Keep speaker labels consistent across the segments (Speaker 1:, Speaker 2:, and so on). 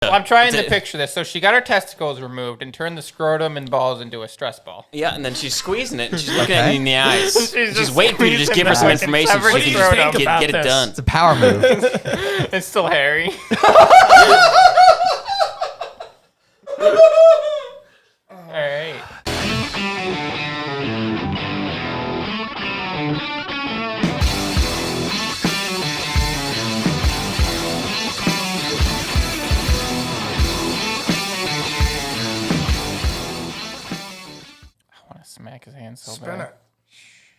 Speaker 1: Well, I'm trying to picture this. So she got her testicles removed and turned the scrotum and balls into a stress ball.
Speaker 2: Yeah, and then she's squeezing it and she's looking at you in the eyes. She's waiting for you to just give her some information so she can just get it done.
Speaker 3: It's a power move.
Speaker 1: It's still hairy. All right. Smack his hand so
Speaker 4: Spin
Speaker 1: bad.
Speaker 4: it.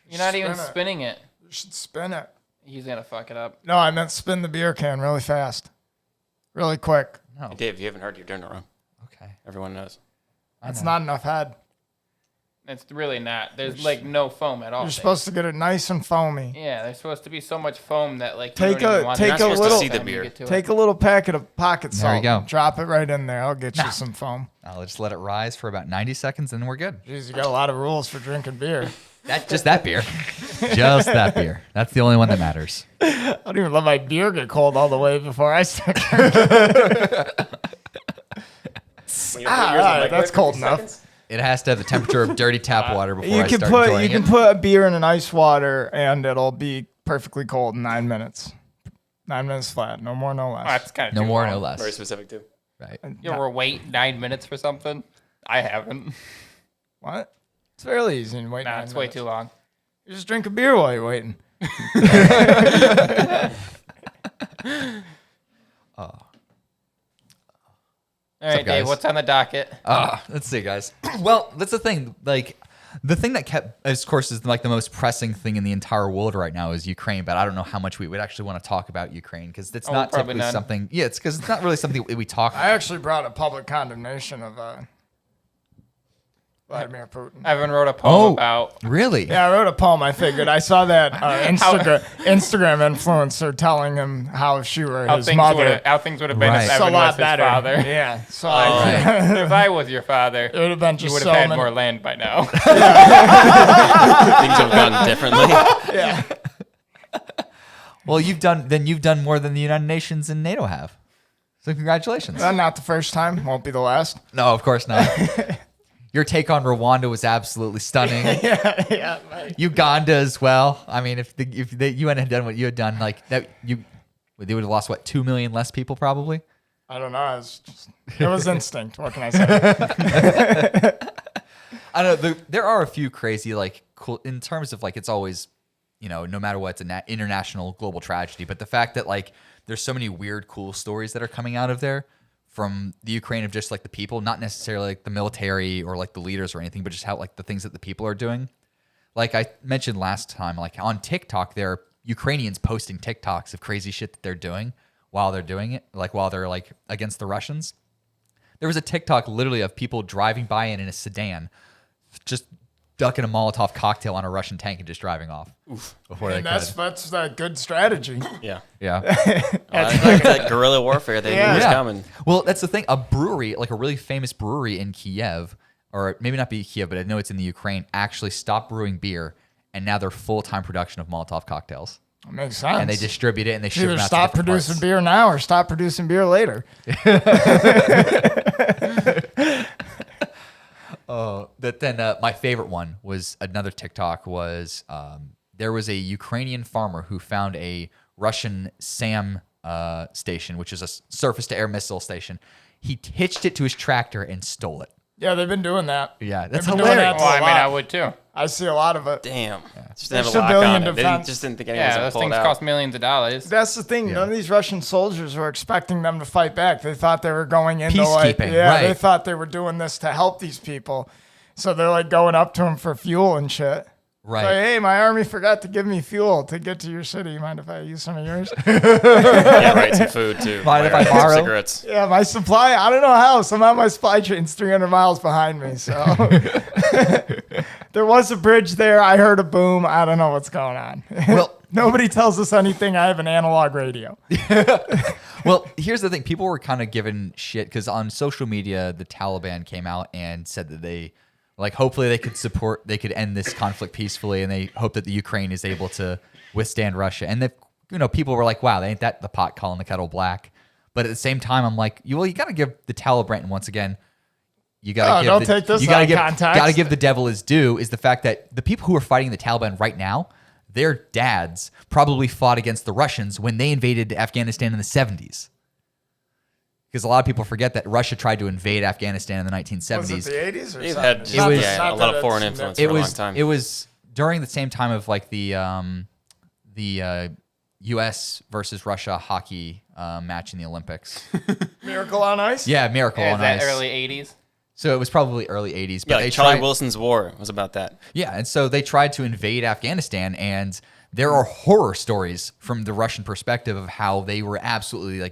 Speaker 1: You're not even spinning it.
Speaker 4: You should spin it.
Speaker 1: He's gonna fuck it up.
Speaker 4: No, I meant spin the beer can really fast. Really quick.
Speaker 3: No.
Speaker 2: Hey, Dave, you haven't heard, you're doing it wrong.
Speaker 3: Okay.
Speaker 2: Everyone knows.
Speaker 4: That's not enough head.
Speaker 1: It's really not. There's like no foam at all.
Speaker 4: You're supposed to get it nice and foamy.
Speaker 1: Yeah, there's supposed to be so much foam that like
Speaker 4: Take
Speaker 1: you don't
Speaker 4: a-
Speaker 1: even want
Speaker 4: take
Speaker 1: to
Speaker 4: a
Speaker 1: supposed to
Speaker 4: little-
Speaker 1: see the
Speaker 2: Time you
Speaker 1: beer.
Speaker 2: get to
Speaker 4: Take a little packet of pocket salt.
Speaker 3: There you go.
Speaker 4: Drop it right in there. I'll get you some foam.
Speaker 3: I'll just let it rise for about 90 seconds and then we're good.
Speaker 4: Jeez, you got a lot of rules for drinking beer.
Speaker 3: Just that beer. Just that beer. That's the only one that matters.
Speaker 4: I don't even let my beer get cold all the way before I start drinking. All right, that's cold enough.
Speaker 3: It has to have the temperature of dirty tap water before
Speaker 4: You
Speaker 3: I
Speaker 4: can
Speaker 3: start
Speaker 4: put
Speaker 3: enjoying
Speaker 4: you can
Speaker 3: it.
Speaker 4: put a beer in an ice water and it'll be perfectly cold in 9 minutes. 9 minutes flat, no more, no less.
Speaker 1: Oh, that's kind of
Speaker 3: No more, no
Speaker 2: Very
Speaker 3: less.
Speaker 2: specific, too.
Speaker 3: Right.
Speaker 1: You ever wait 9 minutes for something? I haven't.
Speaker 4: What? It's fairly easy to wait.
Speaker 1: Nah,
Speaker 4: 9
Speaker 1: it's way
Speaker 4: minutes.
Speaker 1: too long.
Speaker 4: You just drink a beer while you're waiting.
Speaker 1: All right, Dave,
Speaker 3: guys?
Speaker 1: what's on the docket?
Speaker 3: Let's see, guys. Well, that's the thing. Like, the thing that kept, of course, is like the most pressing thing in the entire world right now is Ukraine. But I don't know how much we would actually want to talk about Ukraine because it's not
Speaker 1: probably
Speaker 3: typically
Speaker 1: none.
Speaker 3: something. Yeah, it's because it's not really something we talk.
Speaker 4: I actually brought a public condemnation of Vladimir Putin.
Speaker 1: Evan wrote a poem about.
Speaker 3: Really?
Speaker 4: Yeah, I wrote a poem. I figured I saw that Instagram influencer telling him how if she were his mother,
Speaker 1: How things would have been
Speaker 3: Right.
Speaker 1: if
Speaker 4: it's a
Speaker 1: Evan
Speaker 4: lot
Speaker 1: was his
Speaker 4: better.
Speaker 1: father.
Speaker 4: Yeah, so
Speaker 1: If I was your father,
Speaker 4: it would have been
Speaker 1: you
Speaker 4: just
Speaker 1: would
Speaker 4: so
Speaker 1: have had
Speaker 4: many.
Speaker 1: more land by now.
Speaker 2: Things have gone differently.
Speaker 4: Yeah,
Speaker 3: Well, you've done more than the United Nations and NATO have. So congratulations.
Speaker 4: not the first time. Won't be the last.
Speaker 3: No, of course not. Your take on Rwanda was absolutely stunning.
Speaker 4: Yeah. Right.
Speaker 3: Uganda as well. I mean, if the UN had done what you had done, like that, they would have lost what 2 million less people probably.
Speaker 4: I don't know. It was instinct. What can I say?
Speaker 3: I don't know. There are a few crazy like cool in terms of like it's always, no matter what, it's an international global tragedy. But the fact that like there's so many weird, cool stories that are coming out of there from the Ukraine of just like the people, not necessarily like the military or like the leaders or anything, but just how like the things that the people are doing. Like I mentioned last time, like on TikTok, there are Ukrainians posting TikToks of crazy shit that they're doing while they're doing it, like while they're like against the Russians. There was a TikTok literally of people driving by in a sedan, just ducking a Molotov cocktail on a Russian tank and just driving off.
Speaker 4: And
Speaker 3: they
Speaker 4: that's a good strategy.
Speaker 2: Yeah.
Speaker 3: Yeah.
Speaker 2: That's like that guerrilla warfare they knew was coming.
Speaker 3: Well, that's the thing. A brewery, like a really famous brewery in Kiev, or maybe not be Kiev, but I know it's in the Ukraine, actually stopped brewing beer, and now they're full-time production of Molotov cocktails.
Speaker 4: That makes sense.
Speaker 3: And they distribute it and they ship
Speaker 4: Either
Speaker 3: them out
Speaker 4: stop
Speaker 3: to different
Speaker 4: producing
Speaker 3: parts.
Speaker 4: beer now or stop producing beer later.
Speaker 3: But then my favorite one was another TikTok was there was a Ukrainian farmer who found a Russian SAM station, which is a surface-to-air missile station. He hitched it to his tractor and stole it.
Speaker 4: Yeah, they've been doing that.
Speaker 3: Yeah, that's
Speaker 4: They've been doing
Speaker 3: hilarious.
Speaker 4: that
Speaker 1: Well, I
Speaker 4: a
Speaker 1: mean,
Speaker 4: lot.
Speaker 1: I would too.
Speaker 4: I see a lot of it.
Speaker 2: Damn. Just
Speaker 4: There's
Speaker 2: didn't have a lock
Speaker 4: civilian
Speaker 2: on it. They
Speaker 4: defense.
Speaker 2: just didn't think anyone was
Speaker 1: Yeah,
Speaker 2: going
Speaker 1: those
Speaker 2: to pull it
Speaker 1: things
Speaker 2: out.
Speaker 1: cost millions of dollars.
Speaker 4: That's the thing. None of these Russian soldiers were expecting them to fight back. They thought they were going into like,
Speaker 3: Peacekeeping,
Speaker 4: they
Speaker 3: right.
Speaker 4: thought they were doing this to help these people. So they're like going up to them for fuel and shit.
Speaker 3: Right.
Speaker 4: Like, hey, my army forgot to give me fuel to get to your city. Mind if I use some of yours?
Speaker 2: Yeah, right. Some food, too.
Speaker 3: Mind if I
Speaker 2: Some
Speaker 3: borrow?
Speaker 2: cigarettes.
Speaker 4: Yeah, my supply, I don't know how. Somehow my supply chain's 300 miles behind me. So there was a bridge there. I heard a boom. I don't know what's going on.
Speaker 3: Well-
Speaker 4: Nobody tells us anything. I have an analog radio.
Speaker 3: Well, here's the thing. People were kind of given shit because on social media, the Taliban came out and said that they, like, hopefully they could end this conflict peacefully, and they hope that the Ukraine is able to withstand Russia. And people were like, wow, ain't that the pot calling the kettle black? But at the same time, I'm like, you got to give the Taliban once again. You got to
Speaker 4: take this out of context.
Speaker 3: Got to give the devil his due. Is the fact that the people who are fighting the Taliban right now, their dads probably fought against the Russians when they invaded Afghanistan in the 70s. Because a lot of people forget that Russia tried to invade Afghanistan in the 1970s.
Speaker 4: Was it the 80s or
Speaker 2: They've
Speaker 4: something?
Speaker 2: had a lot of foreign influence for a long time.
Speaker 3: It was during the same time of like the U.S. versus Russia hockey match in the Olympics.
Speaker 4: Miracle on Ice?
Speaker 3: Yeah, Miracle on
Speaker 1: that
Speaker 3: Ice.
Speaker 1: early 80s?
Speaker 3: So it was probably early 80s. But
Speaker 2: Yeah, like Charlie Wilson's War was about that.
Speaker 3: Yeah, and so they tried to invade Afghanistan, and there are horror stories from the Russian perspective of how they were absolutely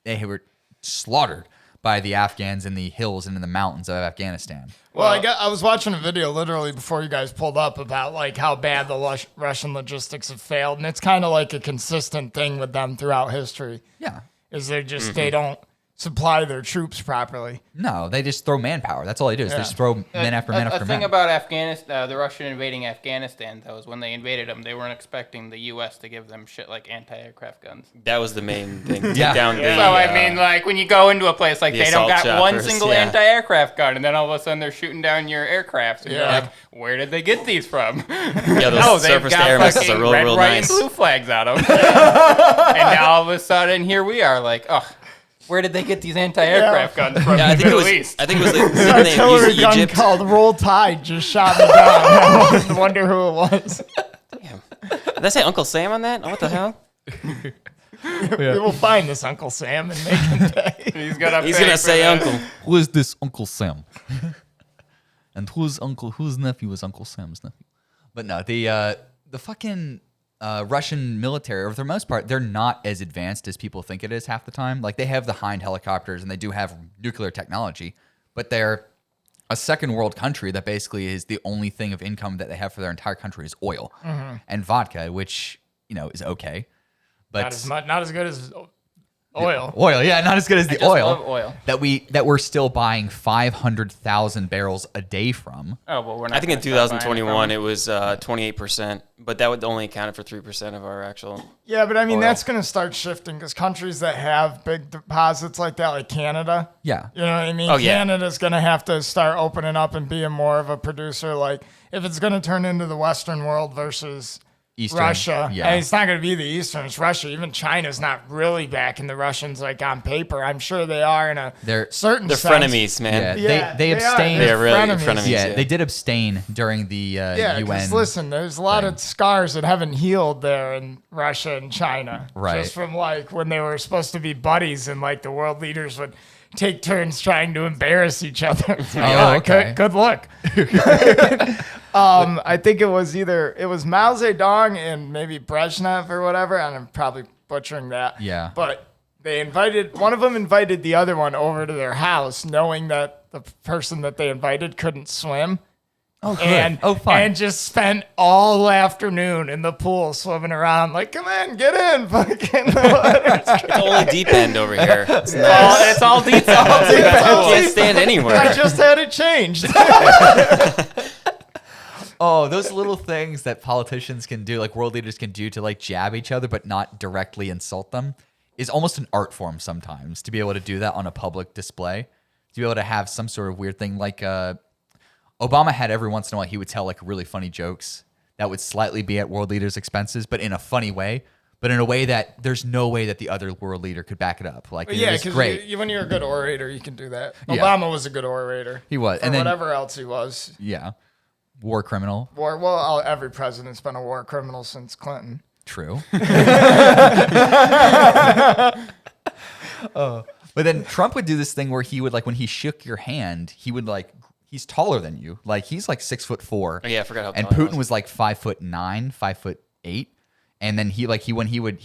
Speaker 3: they were slaughtered by the Afghans in the hills and in the mountains of Afghanistan.
Speaker 4: Well, I was watching a video literally before you guys pulled up about like how bad the Russian logistics have failed, and it's kind of like a consistent thing with them throughout history.
Speaker 3: Yeah.
Speaker 4: Is they just they don't supply their troops properly.
Speaker 3: No, they just throw manpower. That's all they do. Is They just throw man after man after
Speaker 1: The
Speaker 3: man.
Speaker 1: thing about Afghanistan, the Russian invading Afghanistan, though, is when they invaded them, they weren't expecting the U.S. to give them shit like anti-aircraft guns.
Speaker 2: That was the main thing. Take
Speaker 3: Yeah.
Speaker 2: down the,
Speaker 1: So, I mean, like, when you go into a place, like,
Speaker 2: the
Speaker 1: they don't got
Speaker 2: assault
Speaker 1: one
Speaker 2: choppers,
Speaker 1: single
Speaker 2: yeah.
Speaker 1: anti-aircraft gun, and then all of a sudden they're shooting down your aircraft. And you're
Speaker 4: Yeah.
Speaker 1: like, where did they get these from?
Speaker 2: Yeah, those
Speaker 1: Oh, they've
Speaker 2: surface-to-air
Speaker 1: got
Speaker 2: missiles are
Speaker 1: fucking
Speaker 2: real,
Speaker 1: red,
Speaker 2: real
Speaker 1: white,
Speaker 2: nice.
Speaker 1: and blue flags on them. And now all of a sudden, here we are, like, oh, where did they get these anti-aircraft guns from?
Speaker 2: Yeah, I
Speaker 1: in
Speaker 2: think
Speaker 1: the
Speaker 2: it was.
Speaker 1: Middle East?
Speaker 2: I think it was the
Speaker 4: An artillery
Speaker 2: name.
Speaker 4: gun
Speaker 2: Egypt.
Speaker 4: called Roll Tide just shot me down. I wonder who it was.
Speaker 2: Damn. Did I say Uncle Sam on that? Oh, what the hell?
Speaker 4: We will find this Uncle Sam and make him pay.
Speaker 1: He's gonna
Speaker 2: say Uncle.
Speaker 3: Who is this Uncle Sam? And whose nephew is Uncle Sam's nephew? But no, the fucking Russian military, for the most part, they're not as advanced as people think it is half the time. Like, they have the Hind helicopters and they do have nuclear technology, but they're a second world country that basically is the only thing of income that they have for their entire country is oil and vodka, which, is okay. But
Speaker 4: Not as good as oil.
Speaker 3: oil, yeah, not as good as the
Speaker 1: just
Speaker 3: oil,
Speaker 1: love oil.
Speaker 3: that we're still buying 500,000 barrels a day from.
Speaker 1: Oh, well, we're not
Speaker 2: I think in
Speaker 1: gonna start buying
Speaker 2: 2021
Speaker 1: from
Speaker 2: it was 28%, but that would only accounted for 3% of our actual.
Speaker 4: Yeah, but I mean,
Speaker 2: Oil.
Speaker 4: that's going to start shifting because countries that have big deposits like that, like Canada,
Speaker 3: Yeah.
Speaker 4: you know what I mean?
Speaker 2: Oh, yeah.
Speaker 4: Canada's going to have to start opening up and being more of a producer. Like, if it's going to turn into the Western world versus
Speaker 3: Eastern,
Speaker 4: Russia,
Speaker 3: yeah.
Speaker 4: and it's not going to be the Eastern, it's Russia. Even China's not really backing the Russians like on paper. I'm sure they are in a certain
Speaker 2: They're
Speaker 4: sense.
Speaker 2: frenemies, man.
Speaker 3: Yeah.
Speaker 4: Yeah,
Speaker 3: they
Speaker 4: are.
Speaker 3: abstained.
Speaker 2: They're really
Speaker 4: frenemies.
Speaker 2: frenemies.
Speaker 3: Yeah, they did abstain during the
Speaker 4: Yeah,
Speaker 3: UN.
Speaker 4: because listen, there's a lot of scars that haven't healed there in Russia and China.
Speaker 3: Right.
Speaker 4: Just from like when they were supposed to be buddies and like the world leaders would take turns trying to embarrass each other.
Speaker 3: Oh, okay.
Speaker 4: Good luck. I think it was Mao Zedong and maybe Brezhnev or whatever, and I'm probably butchering that.
Speaker 3: Yeah.
Speaker 4: But one of them invited the other one over to their house, knowing that the person that they invited couldn't swim.
Speaker 3: Oh, good.
Speaker 4: And,
Speaker 3: Fun.
Speaker 4: and just spent all afternoon in the pool swimming around like, come on, get in, fucking the water's
Speaker 2: It's only deep end over here. It's nice.
Speaker 1: It's all deep.
Speaker 2: I can't stand anywhere.
Speaker 4: I just had it changed.
Speaker 3: Oh, those little things that politicians can do, like world leaders can do to like jab each other but not directly insult them, is almost an art form sometimes to be able to do that on a public display. To be able to have some sort of weird thing like Obama had every once in a while, he would tell like really funny jokes that would slightly be at world leaders' expenses, but in a funny way, but in a way that there's no way that the other world leader could back it up. Like, it
Speaker 4: Yeah,
Speaker 3: was
Speaker 4: because
Speaker 3: great.
Speaker 4: when you're a good orator, you can do that.
Speaker 3: Yeah.
Speaker 4: Obama was a good orator.
Speaker 3: He was.
Speaker 4: For
Speaker 3: And then,
Speaker 4: whatever else he was.
Speaker 3: yeah, war criminal.
Speaker 4: Every president's been a war criminal since Clinton.
Speaker 3: True. But then Trump would do this thing where he would like when he shook your hand, he would like he's taller than you. Like he's like 6'4".
Speaker 2: Oh, yeah, I forgot how
Speaker 3: And
Speaker 2: tall he
Speaker 3: Putin was like 5'9", 5'8". And then he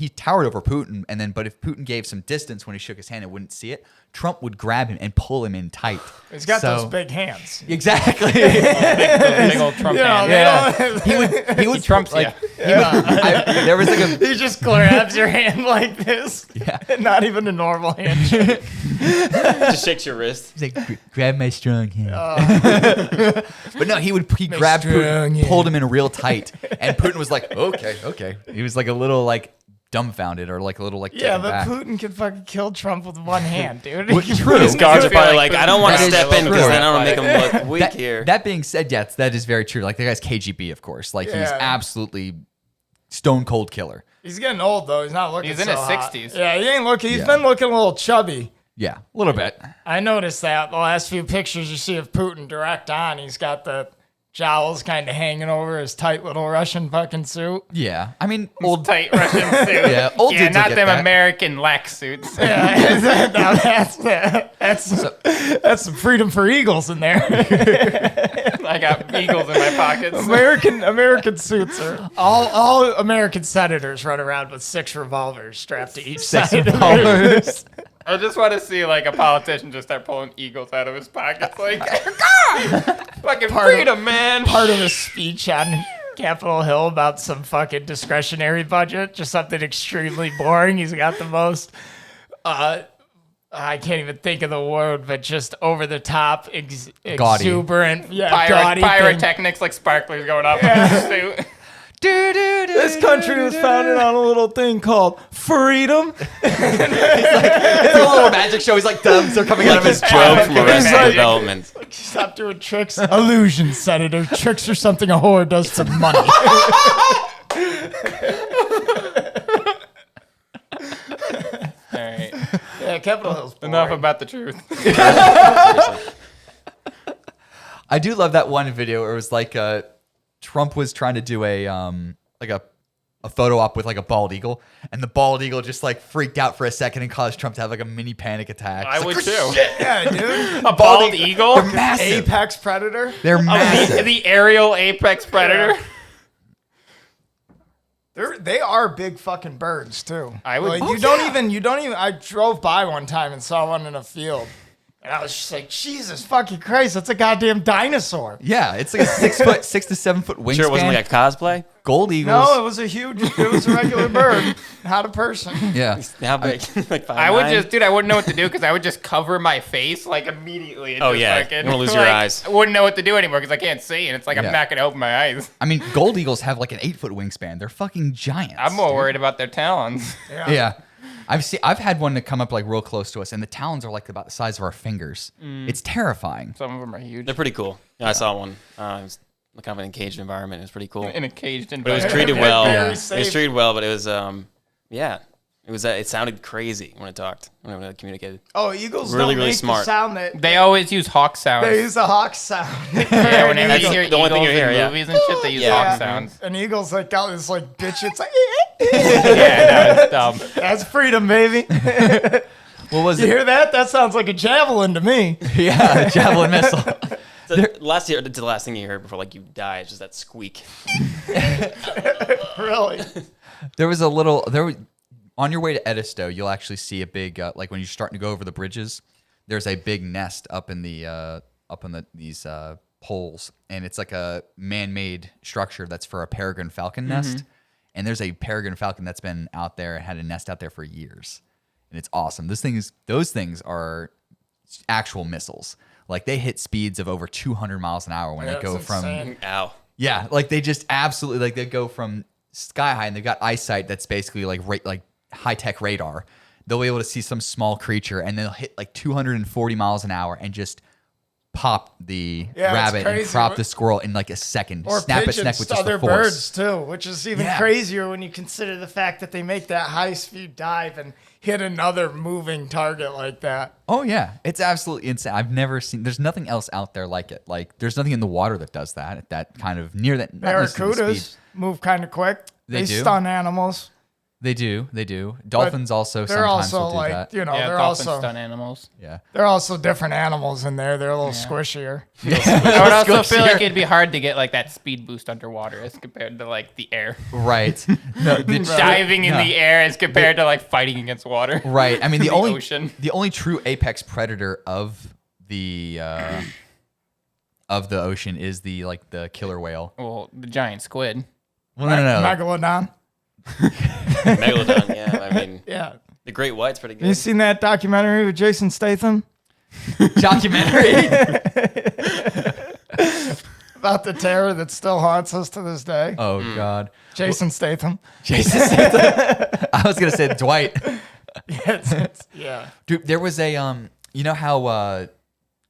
Speaker 3: towered over Putin. And then, but if Putin gave some distance when he shook his hand and wouldn't see it, Trump would grab him and pull him in tight.
Speaker 4: He's got those big hands.
Speaker 3: Exactly.
Speaker 1: Big old Trump hand.
Speaker 3: Yeah. He would
Speaker 1: Trumps
Speaker 3: like
Speaker 1: you.
Speaker 3: there was like a
Speaker 4: He just grabs your hand like this.
Speaker 3: Yeah.
Speaker 4: Not even a normal handshake.
Speaker 2: Just shakes your wrist.
Speaker 3: He's like, grab my strong hand. But no, he grabbed
Speaker 4: strong
Speaker 3: Putin,
Speaker 4: hand.
Speaker 3: pulled him in real tight, and Putin was like, okay. He was like a little like dumbfounded or like a little like
Speaker 4: Yeah,
Speaker 3: taken
Speaker 4: but
Speaker 3: back.
Speaker 4: Putin can fucking kill Trump with one hand, dude.
Speaker 3: Well, true.
Speaker 2: His guards are probably
Speaker 1: like
Speaker 2: like, I don't want to
Speaker 3: that is
Speaker 2: step in because
Speaker 3: true.
Speaker 2: then I don't make him look weak
Speaker 3: That,
Speaker 2: here.
Speaker 3: that being said, yes, that is very true. Like the guy's KGB, of course. Like he's
Speaker 4: Yeah.
Speaker 3: absolutely stone cold killer.
Speaker 4: He's getting old though. He's not looking.
Speaker 1: He's in
Speaker 4: so
Speaker 1: his
Speaker 4: hot.
Speaker 1: 60s.
Speaker 4: Yeah, he ain't looking. He's
Speaker 3: Yeah.
Speaker 4: been looking a little chubby.
Speaker 3: Yeah, a little bit.
Speaker 4: I noticed that the last few pictures you see of Putin direct on, he's got the jowls kind of hanging over his tight little Russian fucking suit.
Speaker 3: Yeah, I mean, old
Speaker 1: Tight Russian suit.
Speaker 3: Yeah, old
Speaker 1: yeah,
Speaker 3: dudes will
Speaker 1: not
Speaker 3: get
Speaker 1: them
Speaker 3: that.
Speaker 1: American lax suits.
Speaker 4: Yeah, now that's some freedom for eagles in there.
Speaker 1: I got eagles in my pockets.
Speaker 4: American suits are all American senators run around with 6 revolvers strapped to each side of their
Speaker 1: I just want to see like a politician just start pulling eagles out of his pockets, like, fucking freedom, man.
Speaker 4: part of a speech on Capitol Hill about some fucking discretionary budget, just something extremely boring. He's got the most, I can't even think of the word, but just over the top, exuberant, gaudy thing.
Speaker 1: Pyrotechnics, like sparklers going off in his suit.
Speaker 4: This country was founded on a little thing called freedom.
Speaker 3: It's a little magic show. He's like thumbs are coming out of his
Speaker 2: Joke
Speaker 3: jaw.
Speaker 2: from Arrested
Speaker 1: Magic.
Speaker 2: Development.
Speaker 4: Stop doing tricks. Illusions, Senator. Tricks are something a whore does for money.
Speaker 1: All right,
Speaker 4: Yeah, Capitol Hill's boring.
Speaker 1: enough about the truth.
Speaker 3: I do love that one video where it was like Trump was trying to do a photo op with like a bald eagle, and the bald eagle just like freaked out for a second and caused Trump to have like a mini panic attack.
Speaker 1: I
Speaker 3: It's
Speaker 1: would
Speaker 3: like,
Speaker 1: too.
Speaker 4: Yeah, dude.
Speaker 1: A bald eagle,
Speaker 3: They're massive.
Speaker 4: Apex predator.
Speaker 3: They're massive.
Speaker 1: the aerial apex predator.
Speaker 4: They are big fucking birds too.
Speaker 1: I would-
Speaker 4: Like,
Speaker 1: Oh,
Speaker 4: you don't even. I drove by one time and saw one in a field, and I was just like, Jesus fucking Christ, that's a goddamn dinosaur.
Speaker 3: Yeah, it's like a 6 to 7 foot wingspan.
Speaker 2: Sure, it wasn't like a cosplay.
Speaker 3: Gold eagles.
Speaker 4: No, it was a regular bird, not a person.
Speaker 3: Yeah.
Speaker 2: How big? Like 5'9"?
Speaker 1: I would just, dude, I wouldn't know what to do because I would just cover my face like immediately. And
Speaker 2: Oh,
Speaker 1: just
Speaker 2: yeah.
Speaker 1: fucking,
Speaker 2: You wanna lose your eyes.
Speaker 1: I wouldn't know what to do anymore because I can't see, and it's like
Speaker 3: Yeah.
Speaker 1: I'm not gonna open my eyes.
Speaker 3: I mean, gold eagles have like an 8 foot wingspan. They're fucking giants.
Speaker 1: I'm more
Speaker 3: dude.
Speaker 1: worried about their talons.
Speaker 3: Yeah. I've had one to come up like real close to us, and the talons are like about the size of our fingers. It's terrifying.
Speaker 1: Some of them are huge.
Speaker 2: They're pretty cool. Yeah, I saw one. It was kind of an encaged environment. It was pretty cool.
Speaker 1: In a caged
Speaker 2: But it
Speaker 1: environment.
Speaker 2: was treated well.
Speaker 4: Very
Speaker 2: It was
Speaker 4: safe.
Speaker 2: treated well, but it was yeah. It was it sounded crazy when it talked, when it communicated.
Speaker 4: Oh, eagles
Speaker 2: Really,
Speaker 4: don't
Speaker 2: really
Speaker 4: make
Speaker 2: smart.
Speaker 4: the sound that
Speaker 1: They always use hawk sounds.
Speaker 4: they use a hawk sound.
Speaker 1: Yeah, whenever
Speaker 2: That's
Speaker 1: you hear
Speaker 2: the only thing
Speaker 1: eagles
Speaker 2: you hear,
Speaker 1: in
Speaker 2: yeah.
Speaker 1: movies and shit, they use
Speaker 2: Yeah.
Speaker 1: hawk sounds.
Speaker 4: An eagle's like got this like bitch. It's like
Speaker 1: Yeah, no, it's dumb.
Speaker 4: that's freedom, baby.
Speaker 3: What was
Speaker 4: You
Speaker 3: it?
Speaker 4: hear that? That sounds like a javelin to me.
Speaker 3: Yeah, javelin missile.
Speaker 2: So the last thing you heard before like you die is just that squeak.
Speaker 4: Really?
Speaker 3: There was on your way to Edisto, you'll actually see a big like when you're starting to go over the bridges. There's a big nest up in these poles, and it's like a man-made structure that's for a peregrine falcon nest. And there's a peregrine falcon that's been out there and had a nest out there for years, and it's awesome. Those things are actual missiles. Like they hit speeds of over 200 miles an hour when they
Speaker 4: That's
Speaker 3: go from
Speaker 4: insane.
Speaker 2: Ow.
Speaker 3: yeah, like they just absolutely like they go from sky high, and they've got eyesight that's basically like high tech radar. They'll be able to see some small creature, and they'll hit like 240 miles an hour and just pop the
Speaker 4: Yeah, it's
Speaker 3: rabbit and
Speaker 4: crazy.
Speaker 3: crop the squirrel in like a second.
Speaker 4: Or
Speaker 3: Snap its
Speaker 4: pigeons
Speaker 3: neck with
Speaker 4: to
Speaker 3: just
Speaker 4: other
Speaker 3: the force.
Speaker 4: birds too, which is even
Speaker 3: Yeah.
Speaker 4: crazier when you consider the fact that they make that high speed dive and hit another moving target like that.
Speaker 3: Oh yeah, it's absolutely insane. I've never seen. There's nothing else out there like it. Like there's nothing in the water that does that at that kind of near that. not necessarily the
Speaker 4: Barracudas
Speaker 3: speed.
Speaker 4: move kind of quick.
Speaker 3: They do?
Speaker 4: stun animals.
Speaker 3: They do. Dolphins also
Speaker 4: They're
Speaker 3: sometimes
Speaker 4: also
Speaker 3: will do
Speaker 4: like
Speaker 3: that.
Speaker 4: you know
Speaker 1: Yeah,
Speaker 4: they're
Speaker 1: dolphins
Speaker 4: also
Speaker 1: stun animals.
Speaker 3: Yeah.
Speaker 4: they're also different animals in there. They're a little squishier.
Speaker 1: I would also feel
Speaker 3: Squishier.
Speaker 1: like it'd be hard to get like that speed boost underwater as compared to like the air.
Speaker 3: Right. No,
Speaker 1: Diving in
Speaker 3: no.
Speaker 1: the air as compared to like fighting against water.
Speaker 3: Right. I mean, the
Speaker 1: ocean.
Speaker 3: only true apex predator of the ocean is the killer whale.
Speaker 1: Well, the giant squid.
Speaker 3: Well, no.
Speaker 4: Megalodon.
Speaker 2: Megalodon, yeah. I mean,
Speaker 4: Yeah.
Speaker 2: the great white's pretty
Speaker 4: You
Speaker 2: good.
Speaker 4: seen that documentary with Jason Statham
Speaker 3: Documentary.
Speaker 4: about the terror that still haunts us to this day?
Speaker 3: Oh God,
Speaker 4: Jason Statham.
Speaker 3: Jason Statham. I was gonna say Dwight.
Speaker 4: Yeah.
Speaker 3: Dude, there was a you know how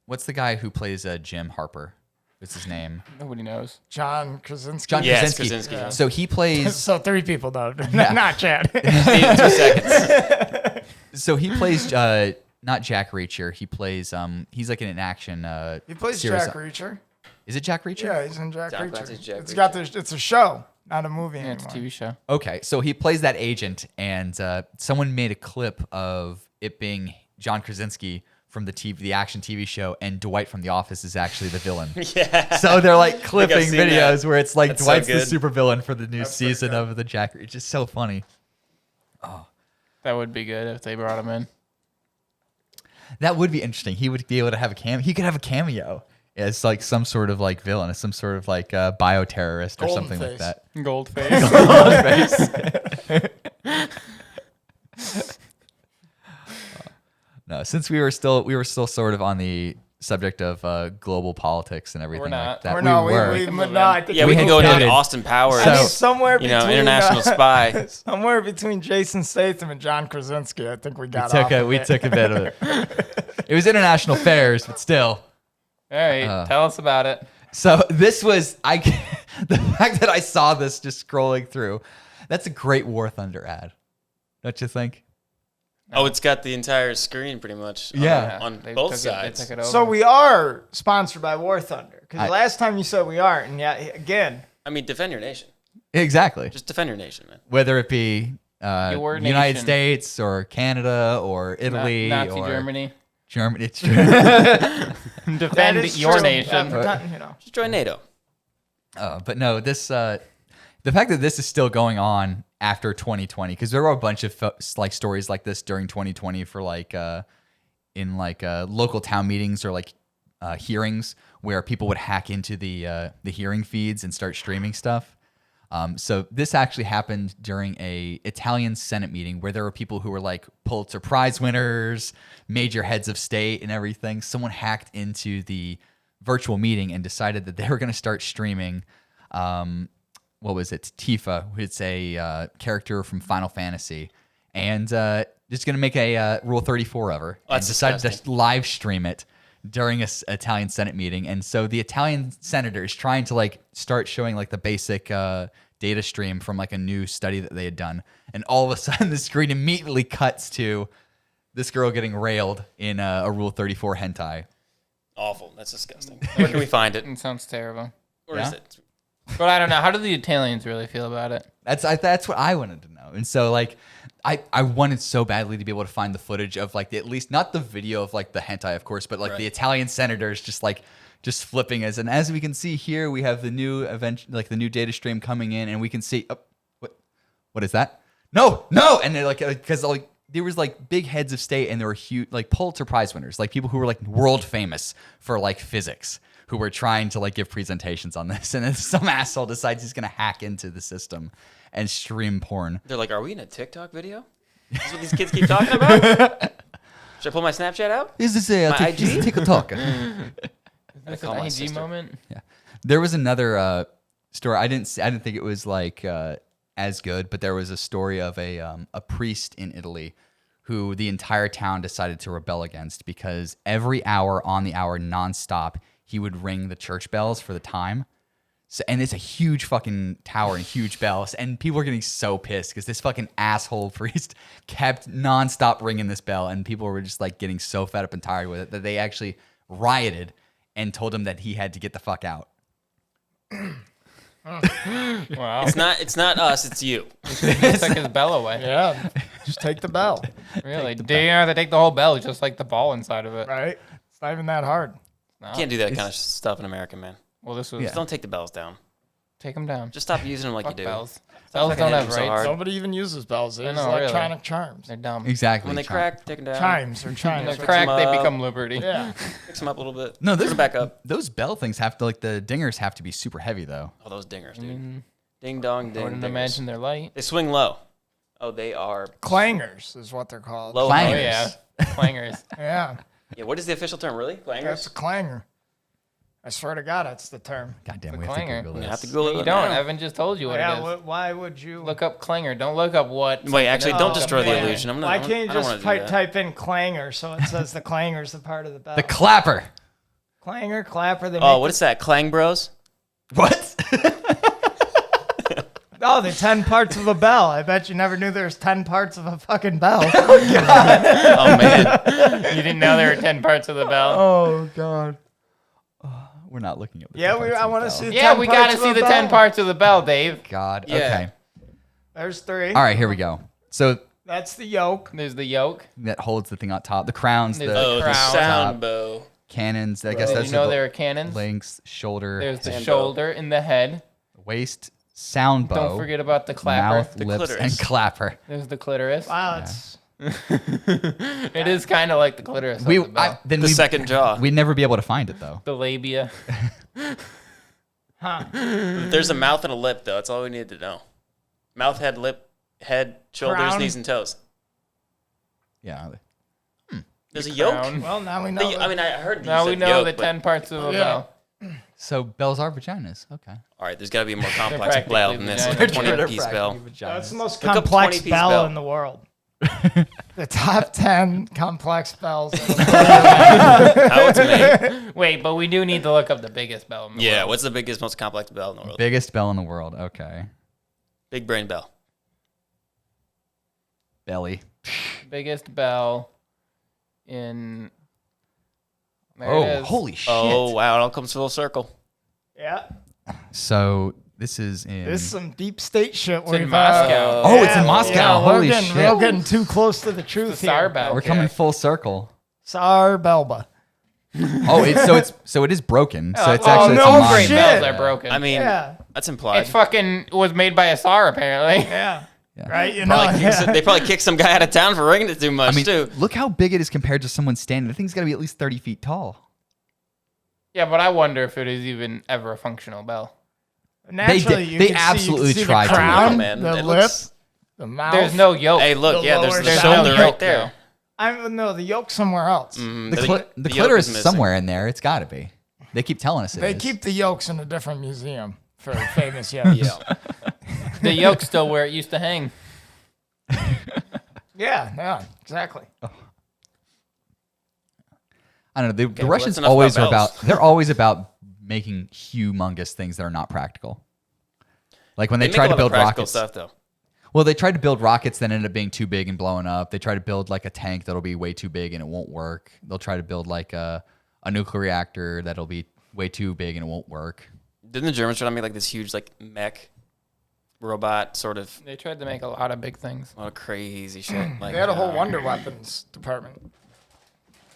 Speaker 3: what's the guy who plays Jim Harper? What's his name?
Speaker 1: Nobody knows.
Speaker 4: John Krasinski.
Speaker 3: John
Speaker 2: Yes,
Speaker 3: Krasinski.
Speaker 2: Krasinski, yeah.
Speaker 3: So he plays.
Speaker 4: So 3 people know.
Speaker 3: Yeah.
Speaker 4: Not Chad.
Speaker 2: 2 seconds.
Speaker 3: So he plays not Jack Reacher. He plays he's like in an action.
Speaker 4: He plays
Speaker 3: series.
Speaker 4: Jack Reacher.
Speaker 3: Is it Jack Reacher?
Speaker 4: Yeah, he's in Jack
Speaker 2: John
Speaker 4: Reacher.
Speaker 2: Clancy's Jack
Speaker 4: It's
Speaker 2: Reacher.
Speaker 4: got the. It's a show, not a movie
Speaker 1: Yeah,
Speaker 4: anymore.
Speaker 1: it's a TV show.
Speaker 3: Okay, so he plays that agent, and someone made a clip of it being John Krasinski from the action TV show, and Dwight from The Office is actually the villain.
Speaker 2: Yeah.
Speaker 3: So they're like clipping
Speaker 2: seen
Speaker 3: videos
Speaker 2: that.
Speaker 3: where it's like
Speaker 2: That's so
Speaker 3: Dwight's the
Speaker 2: good.
Speaker 3: super villain for the new
Speaker 4: That's pretty
Speaker 3: season
Speaker 4: good.
Speaker 3: of the Jack. It's just so funny.
Speaker 1: That would be good if they brought him in.
Speaker 3: That would be interesting. He would be able to have a cameo. He could have a cameo as like some sort of like villain, as some sort of like bioterrorist or something like
Speaker 4: Golden
Speaker 3: that.
Speaker 1: Goldface.
Speaker 3: No, since we were still sort of on the subject of global politics and everything
Speaker 1: not.
Speaker 3: like that.
Speaker 4: Or
Speaker 3: we
Speaker 4: no,
Speaker 3: were.
Speaker 4: we no, I think
Speaker 2: Yeah, we
Speaker 3: had
Speaker 2: can go down to
Speaker 3: pivoted.
Speaker 2: Austin Powers.
Speaker 3: So-
Speaker 4: somewhere
Speaker 2: you
Speaker 4: between
Speaker 2: know, international spy.
Speaker 4: somewhere between Jason Statham and John Krasinski. I think we got
Speaker 3: we took a bit of it. It was international affairs, but still.
Speaker 1: All right, tell us about it.
Speaker 3: So this was the fact that I saw this just scrolling through. That's a great War Thunder ad, don't you think?
Speaker 2: Oh, it's got the entire screen pretty much.
Speaker 3: Yeah.
Speaker 2: On
Speaker 1: They
Speaker 2: both
Speaker 1: took
Speaker 2: sides.
Speaker 1: They took it over.
Speaker 4: So we are sponsored by War Thunder because
Speaker 3: I-
Speaker 4: last time you said we aren't, and yet again,
Speaker 2: I mean, defend your nation.
Speaker 3: Exactly.
Speaker 2: Just defend your nation, man.
Speaker 3: Whether it be
Speaker 1: Your
Speaker 3: United
Speaker 1: nation.
Speaker 3: States or Canada or Italy
Speaker 1: Nazi
Speaker 3: or
Speaker 1: Germany.
Speaker 3: Germany. It's true.
Speaker 1: Defend
Speaker 4: that is
Speaker 1: your
Speaker 4: true.
Speaker 1: nation.
Speaker 4: You know,
Speaker 2: Just join NATO.
Speaker 3: But no, this the fact that this is still going on after 2020, because there were a bunch of like stories like this during 2020 for like in like local town meetings or like hearings where people would hack into the hearing feeds and start streaming stuff. So this actually happened during a Italian Senate meeting where there were people who were like Pulitzer Prize winners, major heads of state and everything. Someone hacked into the virtual meeting and decided that they were going to start streaming. What was it? Tifa. It's a character from Final Fantasy, and just going to make a Rule 34 of her. And
Speaker 2: That's
Speaker 3: decided
Speaker 2: disgusting.
Speaker 3: to live stream it during a Italian Senate meeting. And so the Italian senator is trying to like start showing like the basic data stream from like a new study that they had done. And all of a sudden the screen immediately cuts to this girl getting railed in a Rule 34 hentai.
Speaker 2: Awful. That's disgusting. Where can we find it?
Speaker 1: It sounds terrible.
Speaker 2: Where is it?
Speaker 1: But I don't know. How do the Italians really feel about it?
Speaker 3: That's what I wanted to know. And so like I wanted so badly to be able to find the footage of like at least not the video of like the hentai, of course, but like
Speaker 2: Right.
Speaker 3: the Italian senators just flipping as we can see here, we have the new event, like the new data stream coming in, and we can see what is that? No, and they're like because like there was like big heads of state and there were huge like Pulitzer Prize winners, like people who were like world famous for like physics, who were trying to like give presentations on this, and then some asshole decides he's gonna hack into the system and stream porn.
Speaker 2: They're like, are we in a TikTok video? Is this what these kids keep talking about? Should I pull my Snapchat out?
Speaker 3: Is this a
Speaker 2: My IG?
Speaker 3: TikTok?
Speaker 1: That's
Speaker 2: call
Speaker 1: an
Speaker 2: my
Speaker 1: IG
Speaker 2: sister.
Speaker 1: moment.
Speaker 3: Yeah, there was another story. I didn't think it was like as good, but there was a story of a priest in Italy who the entire town decided to rebel against because every hour on the hour nonstop he would ring the church bells for the time. So, and it's a huge fucking tower and huge bells, and people are getting so pissed because this fucking asshole priest kept nonstop ringing this bell, and people were just like getting so fed up and tired with it that they actually rioted and told him that he had to get the fuck out.
Speaker 1: Wow.
Speaker 2: It's not us, it's you.
Speaker 1: It's like his bell away.
Speaker 4: yeah, just take the bell,
Speaker 1: Really? They have to take the whole bell, just like the ball inside of it.
Speaker 4: right? It's not even that hard.
Speaker 1: No.
Speaker 2: You can't do that kind of stuff in America, man.
Speaker 1: Well, this was
Speaker 3: Yeah.
Speaker 2: Just don't take the bells down.
Speaker 1: take them down.
Speaker 2: Just stop using them like
Speaker 1: Fuck
Speaker 2: you do.
Speaker 1: bells.
Speaker 2: Stop
Speaker 1: Bells
Speaker 2: fucking
Speaker 1: don't
Speaker 2: hitting
Speaker 1: have
Speaker 2: them so
Speaker 1: rights.
Speaker 2: hard.
Speaker 4: Nobody even uses bells. They're
Speaker 1: I
Speaker 4: just
Speaker 1: know, really.
Speaker 4: electronic charms.
Speaker 1: They're dumb.
Speaker 3: Exactly.
Speaker 2: When they crack, take them down.
Speaker 4: Chimes or chimes.
Speaker 1: They crack, they
Speaker 2: them up.
Speaker 1: become Liberty.
Speaker 4: Yeah.
Speaker 2: Fix them up a little bit.
Speaker 3: No,
Speaker 2: Put
Speaker 3: those
Speaker 2: them back up.
Speaker 3: Those bell things have to like the dingers have to be super heavy though.
Speaker 2: Oh, those dingers, dude.
Speaker 1: Mm,
Speaker 2: Ding dong
Speaker 1: I
Speaker 2: ding.
Speaker 1: wouldn't
Speaker 2: dingers.
Speaker 1: imagine they're light.
Speaker 2: They swing low. Oh, they are
Speaker 4: Clangers is what they're called.
Speaker 2: low.
Speaker 3: Clangers.
Speaker 1: Oh, yeah. Clangers.
Speaker 4: Yeah,
Speaker 2: Yeah, what is the official term, really? Clangers?
Speaker 4: that's a clanger. I swear to God, that's the term.
Speaker 3: Goddamn,
Speaker 1: The
Speaker 3: we have
Speaker 1: clanger.
Speaker 3: to Google
Speaker 2: You
Speaker 3: this.
Speaker 2: have to Google
Speaker 1: You
Speaker 2: it
Speaker 1: don't.
Speaker 2: now.
Speaker 1: Evan just told you what it is.
Speaker 4: Why would you
Speaker 1: Look up clanger. Don't look up what.
Speaker 2: Wait, actually, don't
Speaker 1: something
Speaker 2: destroy the
Speaker 1: else.
Speaker 2: illusion. I'm not.
Speaker 4: Why can't you
Speaker 2: I don't
Speaker 4: just
Speaker 2: wanna do that.
Speaker 4: type in clanger so it says the clanger's the part of the bell?
Speaker 3: The clapper.
Speaker 4: Clanger, clapper. They
Speaker 2: Oh,
Speaker 4: make
Speaker 2: what is that? Clang Bros?
Speaker 3: What?
Speaker 4: the 10 parts of a bell. I bet you never knew there was 10 parts of a fucking bell.
Speaker 2: Oh man.
Speaker 1: You didn't know there were 10 parts of the bell.
Speaker 4: Oh God.
Speaker 3: We're not looking at the
Speaker 4: Yeah,
Speaker 3: 10 parts
Speaker 4: I
Speaker 3: of the
Speaker 4: want to
Speaker 3: bell.
Speaker 4: see. The
Speaker 1: Yeah,
Speaker 4: 10
Speaker 1: we
Speaker 4: parts
Speaker 1: got to
Speaker 4: of
Speaker 1: see
Speaker 4: a
Speaker 1: the
Speaker 4: bell.
Speaker 1: 10 parts of the bell, Dave.
Speaker 3: God.
Speaker 2: Yeah.
Speaker 3: Okay.
Speaker 4: There's 3.
Speaker 3: All right, here we go. So
Speaker 4: That's the yoke.
Speaker 1: There's the yoke.
Speaker 3: that holds the thing on top. The crowns,
Speaker 1: There's
Speaker 3: the
Speaker 2: Oh, the
Speaker 1: crown.
Speaker 2: sound bow.
Speaker 3: cannons. I guess
Speaker 1: Did
Speaker 3: that's
Speaker 1: you know
Speaker 3: the
Speaker 1: there are cannons?
Speaker 3: links, shoulder,
Speaker 1: There's the
Speaker 2: Sand
Speaker 1: shoulder and the head.
Speaker 3: waist, sound bow.
Speaker 1: Don't forget about the clapper.
Speaker 3: mouth,
Speaker 2: The
Speaker 3: lips,
Speaker 2: clitoris.
Speaker 3: and clapper.
Speaker 1: There's the clitoris.
Speaker 4: Wow, it's
Speaker 1: It is kind of like the clitoris
Speaker 3: We
Speaker 1: of the bell.
Speaker 3: then
Speaker 2: The second jaw.
Speaker 3: we'd never be able to find it though.
Speaker 1: The labia.
Speaker 2: There's a mouth and a lip, though. That's all we needed to know. Mouth, head, lip, head, shoulders,
Speaker 4: Crown.
Speaker 2: knees, and toes.
Speaker 3: Yeah.
Speaker 2: There's a yoke.
Speaker 1: Crown.
Speaker 4: well. Now we know.
Speaker 2: I mean, I heard you
Speaker 1: Now
Speaker 2: said
Speaker 1: we know
Speaker 2: yoke,
Speaker 1: the
Speaker 2: but-
Speaker 1: 10 parts of a
Speaker 4: Yeah.
Speaker 1: bell.
Speaker 3: So bells are vaginas. Okay.
Speaker 2: All right, there's got to be a more complex
Speaker 1: practically
Speaker 2: bell than this.
Speaker 1: vaginas.
Speaker 2: 20-piece bell.
Speaker 4: That's the most
Speaker 2: Look up
Speaker 4: complex
Speaker 2: 20-piece
Speaker 4: bell
Speaker 2: bell.
Speaker 4: in the world. The top 10 complex bells.
Speaker 2: How it's made.
Speaker 1: Wait, but we do need to look up the biggest bell in the
Speaker 2: Yeah,
Speaker 1: world.
Speaker 2: what's the biggest, most complex bell in the world?
Speaker 3: Biggest bell in the world. Okay.
Speaker 2: Big brain bell.
Speaker 3: Belly.
Speaker 1: Biggest bell in. There
Speaker 3: Oh,
Speaker 1: it is.
Speaker 3: holy shit.
Speaker 2: Oh, wow. It all comes full circle.
Speaker 4: Yeah.
Speaker 3: So this is in.
Speaker 4: This is some deep state shit.
Speaker 1: It's in
Speaker 4: we've,
Speaker 1: Moscow.
Speaker 3: Oh, it's in Moscow. Holy
Speaker 4: we're
Speaker 3: shit.
Speaker 4: getting too close to the truth
Speaker 1: The Tsar
Speaker 4: here.
Speaker 1: bell.
Speaker 3: We're coming full circle.
Speaker 4: Tsar Belba.
Speaker 3: Oh, so it is broken. So it's
Speaker 1: Oh,
Speaker 3: actually it's
Speaker 4: no
Speaker 3: a
Speaker 1: all great
Speaker 3: monument.
Speaker 1: bells
Speaker 4: shit.
Speaker 1: are broken.
Speaker 2: I mean,
Speaker 4: Yeah.
Speaker 2: that's implied.
Speaker 1: it fucking was made by a Tsar, apparently.
Speaker 4: Yeah.
Speaker 3: Yeah.
Speaker 4: Right? You know,
Speaker 2: Probably they probably kicked some guy out of town for ringing it too much,
Speaker 3: I mean,
Speaker 2: too.
Speaker 3: look how big it is compared to someone standing. The thing's got to be at least 30 feet tall.
Speaker 1: Yeah, but I wonder if it is even ever a functional bell.
Speaker 4: naturally,
Speaker 3: They
Speaker 4: you
Speaker 3: did-
Speaker 4: can
Speaker 3: they
Speaker 4: see-
Speaker 3: absolutely
Speaker 4: you can see
Speaker 3: tried to.
Speaker 4: the crown,
Speaker 2: Oh, man.
Speaker 4: the
Speaker 2: It
Speaker 4: lip,
Speaker 2: looks-
Speaker 4: the mouth.
Speaker 1: There's no yoke.
Speaker 2: Hey, look,
Speaker 4: The
Speaker 2: yeah, there's
Speaker 4: lower
Speaker 2: the
Speaker 4: side.
Speaker 2: shoulder
Speaker 1: There's no
Speaker 2: right
Speaker 1: yoke,
Speaker 2: there.
Speaker 4: No, the yoke somewhere else.
Speaker 2: Mhm,
Speaker 3: The
Speaker 2: yoke
Speaker 3: clitoris is
Speaker 2: missing.
Speaker 3: somewhere in there. It's got to be. They keep telling us it
Speaker 4: They
Speaker 3: is.
Speaker 4: keep the yokes in a different museum for famous yokes.
Speaker 2: Yeah.
Speaker 1: The yoke's still where it used to hang.
Speaker 4: Yeah, exactly.
Speaker 3: I don't know. The
Speaker 2: well,
Speaker 3: Russians
Speaker 2: that's enough
Speaker 3: always
Speaker 2: about
Speaker 3: are
Speaker 2: bells.
Speaker 3: about. They're always about making humongous things that are not practical. Like when they
Speaker 2: They
Speaker 3: tried
Speaker 2: make a
Speaker 3: to
Speaker 2: lot of
Speaker 3: build
Speaker 2: practical
Speaker 3: rockets.
Speaker 2: stuff, though.
Speaker 3: Well, they tried to build rockets that ended up being too big and blowing up. They try to build like a tank that'll be way too big and it won't work. They'll try to build like a nuclear reactor that'll be way too big and it won't work.
Speaker 2: Didn't the Germans try to make like this huge like mech robot sort of
Speaker 1: They tried to make a lot of big things.
Speaker 2: a lot of crazy shit? Like
Speaker 4: They had a whole wonder weapons department.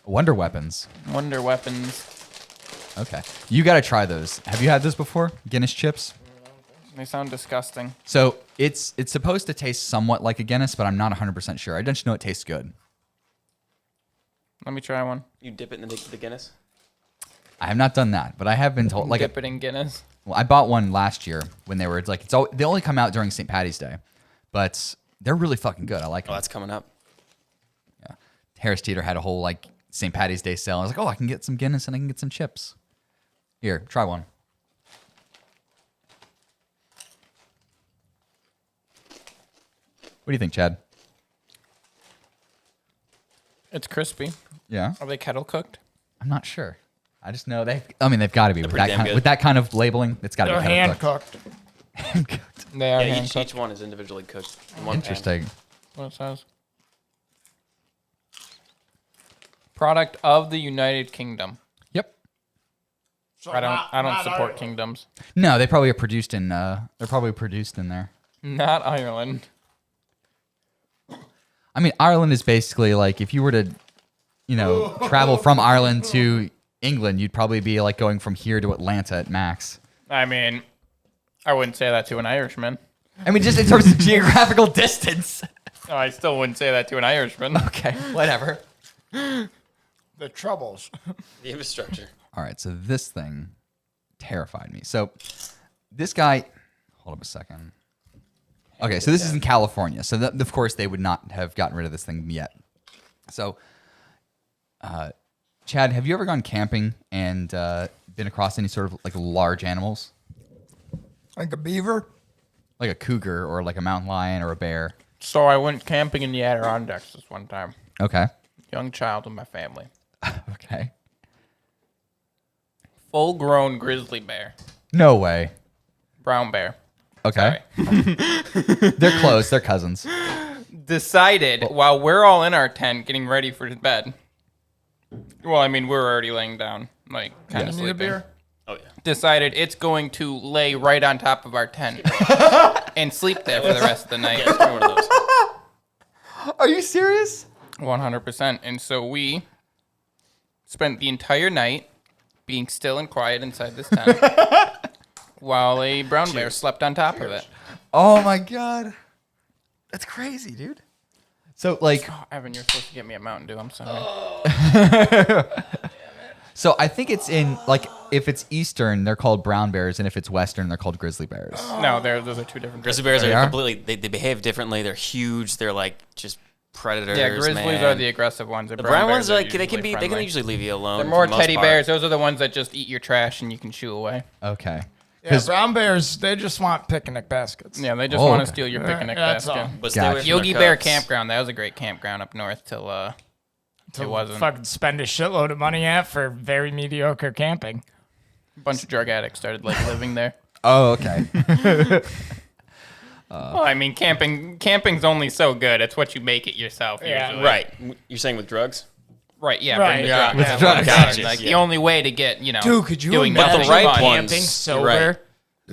Speaker 3: Wonder weapons.
Speaker 1: Wonder weapons.
Speaker 3: Okay. You got to try those. Have you had those before? Guinness chips?
Speaker 1: They sound disgusting.
Speaker 3: So it's supposed to taste somewhat like a Guinness, but I'm not 100% sure. I just know it tastes good.
Speaker 1: Let me try one.
Speaker 2: You dip it in the Guinness.
Speaker 3: I have not done that, but I have been told. Like,
Speaker 1: Dip it in Guinness.
Speaker 3: well, I bought one last year when they were like they only come out during St. Patty's Day, but they're really fucking good. I like
Speaker 2: Oh,
Speaker 3: them.
Speaker 2: that's coming up.
Speaker 3: Yeah. Harris Teeter had a whole like St. Patty's Day sale. I was like, oh, I can get some Guinness and I can get some chips. Here, try one. What do you think, Chad?
Speaker 1: It's crispy.
Speaker 3: Yeah,
Speaker 1: Are they kettle cooked?
Speaker 3: I'm not sure. I just know they've got to be with
Speaker 2: pretty
Speaker 3: that
Speaker 2: damn
Speaker 3: kind
Speaker 2: good.
Speaker 3: with that kind of labeling. It's got to
Speaker 4: They're
Speaker 3: be
Speaker 4: hand
Speaker 3: hand-cooked.
Speaker 4: cooked.
Speaker 1: They are
Speaker 2: Yeah,
Speaker 1: hand
Speaker 2: each
Speaker 1: cooked.
Speaker 2: one is individually cooked. In one pan.
Speaker 3: Interesting.
Speaker 1: What it says. Product of the United Kingdom.
Speaker 3: Yep.
Speaker 4: So
Speaker 1: I don't
Speaker 4: not
Speaker 1: support
Speaker 4: Ireland.
Speaker 1: kingdoms.
Speaker 3: No, they probably are produced in. They're probably produced in there.
Speaker 1: Not Ireland.
Speaker 3: I mean, Ireland is basically like if you were to, travel from Ireland to England, you'd probably be like going from here to Atlanta at max.
Speaker 1: I mean, I wouldn't say that to an Irishman.
Speaker 3: I mean, just in terms of geographical distance.
Speaker 1: Oh, I still wouldn't say that to an Irishman.
Speaker 3: Okay, whatever.
Speaker 4: The troubles.
Speaker 2: The infrastructure.
Speaker 3: All right, so this thing terrified me. So this guy, hold up a second. Okay, so this is in California. So of course they would not have gotten rid of this thing yet. So, Chad, have you ever gone camping and been across any sort of like large animals?
Speaker 4: Like a beaver?
Speaker 3: Like a cougar or like a mountain lion or a bear?
Speaker 1: So I went camping in the Adirondacks this one time.
Speaker 3: Okay.
Speaker 1: Young child with my family.
Speaker 3: Okay.
Speaker 1: Full-grown grizzly bear.
Speaker 3: No way.
Speaker 1: Brown bear.
Speaker 3: Okay. They're close. They're cousins.
Speaker 1: Decided while we're all in our tent getting ready for bed. Well, I mean, we're already laying down, like, kind of sleeping.
Speaker 2: Oh, yeah.
Speaker 1: Decided it's going to lay right on top of our tent and sleep there for the rest of the night.
Speaker 2: Yeah, it's one of those.
Speaker 3: Are you serious?
Speaker 1: 100%. And so we spent the entire night being still and quiet inside this tent while a brown bear slept on top of it.
Speaker 3: Oh my god. That's crazy, dude. So like
Speaker 1: Oh, Evan, you're supposed to get me a Mountain Dew. I'm sorry.
Speaker 3: so I think it's in like if it's eastern, they're called brown bears, and if it's western, they're called grizzly bears.
Speaker 1: No, those are two different.
Speaker 2: Grizzly bears
Speaker 3: They
Speaker 2: are
Speaker 3: are?
Speaker 2: completely, they behave differently. They're huge. They're like just predators.
Speaker 1: Yeah, grizzlies
Speaker 2: man.
Speaker 1: are the aggressive ones.
Speaker 2: The brown ones
Speaker 1: bears
Speaker 2: are like they can
Speaker 1: friendly.
Speaker 2: usually leave you alone.
Speaker 1: They're
Speaker 2: for
Speaker 1: more
Speaker 2: the most
Speaker 1: teddy
Speaker 2: part.
Speaker 1: bears. Those are the ones that just eat your trash and you can shoo away.
Speaker 3: Okay.
Speaker 4: Yeah, brown bears, they just want picnic baskets.
Speaker 1: Yeah, they just
Speaker 3: Oh,
Speaker 1: want to
Speaker 3: okay.
Speaker 1: steal your picnic
Speaker 4: That's
Speaker 1: basket.
Speaker 4: all.
Speaker 2: But stay
Speaker 3: Gotcha.
Speaker 2: away from
Speaker 1: Yogi
Speaker 2: their
Speaker 1: Bear
Speaker 2: cubs.
Speaker 1: Campground. That was a great campground up north till it wasn't.
Speaker 4: Fucking spend a shitload of money at for very mediocre camping.
Speaker 1: A bunch of drug addicts started like living there.
Speaker 3: Oh, okay.
Speaker 1: Well, I mean, camping's only so good. It's what you make it yourself.
Speaker 4: Yeah.
Speaker 1: Usually.
Speaker 2: Right. You're saying with drugs?
Speaker 1: Right. Yeah.
Speaker 4: Right,
Speaker 1: Bring the
Speaker 4: yeah,
Speaker 1: drugs.
Speaker 4: with
Speaker 1: Yeah,
Speaker 3: drugs.
Speaker 1: well,
Speaker 2: Gotcha,
Speaker 1: Like
Speaker 2: yeah.
Speaker 1: the only way to get
Speaker 4: Dude, could you
Speaker 1: doing
Speaker 4: imagine
Speaker 1: nothing
Speaker 2: right
Speaker 1: fun.
Speaker 2: ones.
Speaker 4: camping sober?
Speaker 2: Right.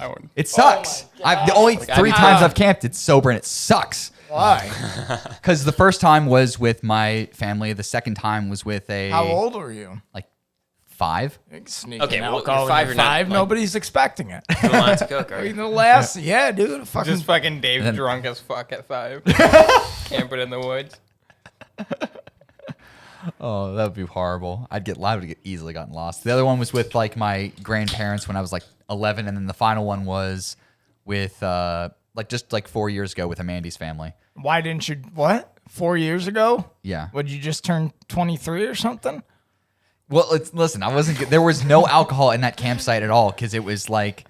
Speaker 1: I would-
Speaker 3: It sucks. I've the only 3 times I've camped, it's sober and it sucks.
Speaker 4: Why?
Speaker 3: Because the first time was with my family. The second time was with a
Speaker 4: How old were you?
Speaker 3: like 5.
Speaker 4: Sneaking
Speaker 2: Okay, well,
Speaker 4: alcohol
Speaker 2: you're 5,
Speaker 4: when
Speaker 2: you're
Speaker 4: you're
Speaker 2: not,
Speaker 4: 5,
Speaker 2: like-
Speaker 4: nobody's expecting it.
Speaker 2: Two lines of coke,
Speaker 4: I
Speaker 2: right?
Speaker 4: mean, the last, yeah, dude, fucking.
Speaker 1: Just fucking Dave
Speaker 3: then-
Speaker 1: drunk as fuck at 5. Camping in the woods.
Speaker 3: Oh, that would be horrible. I would get easily gotten lost. The other one was with like my grandparents when I was like 11, and then the final one was with just 4 years ago with Amandy's family.
Speaker 4: Why didn't you? What? 4 years ago?
Speaker 3: Yeah.
Speaker 4: Would you just turn 23 or something?
Speaker 3: Well, listen, I wasn't. There was no alcohol in that campsite at all because it was like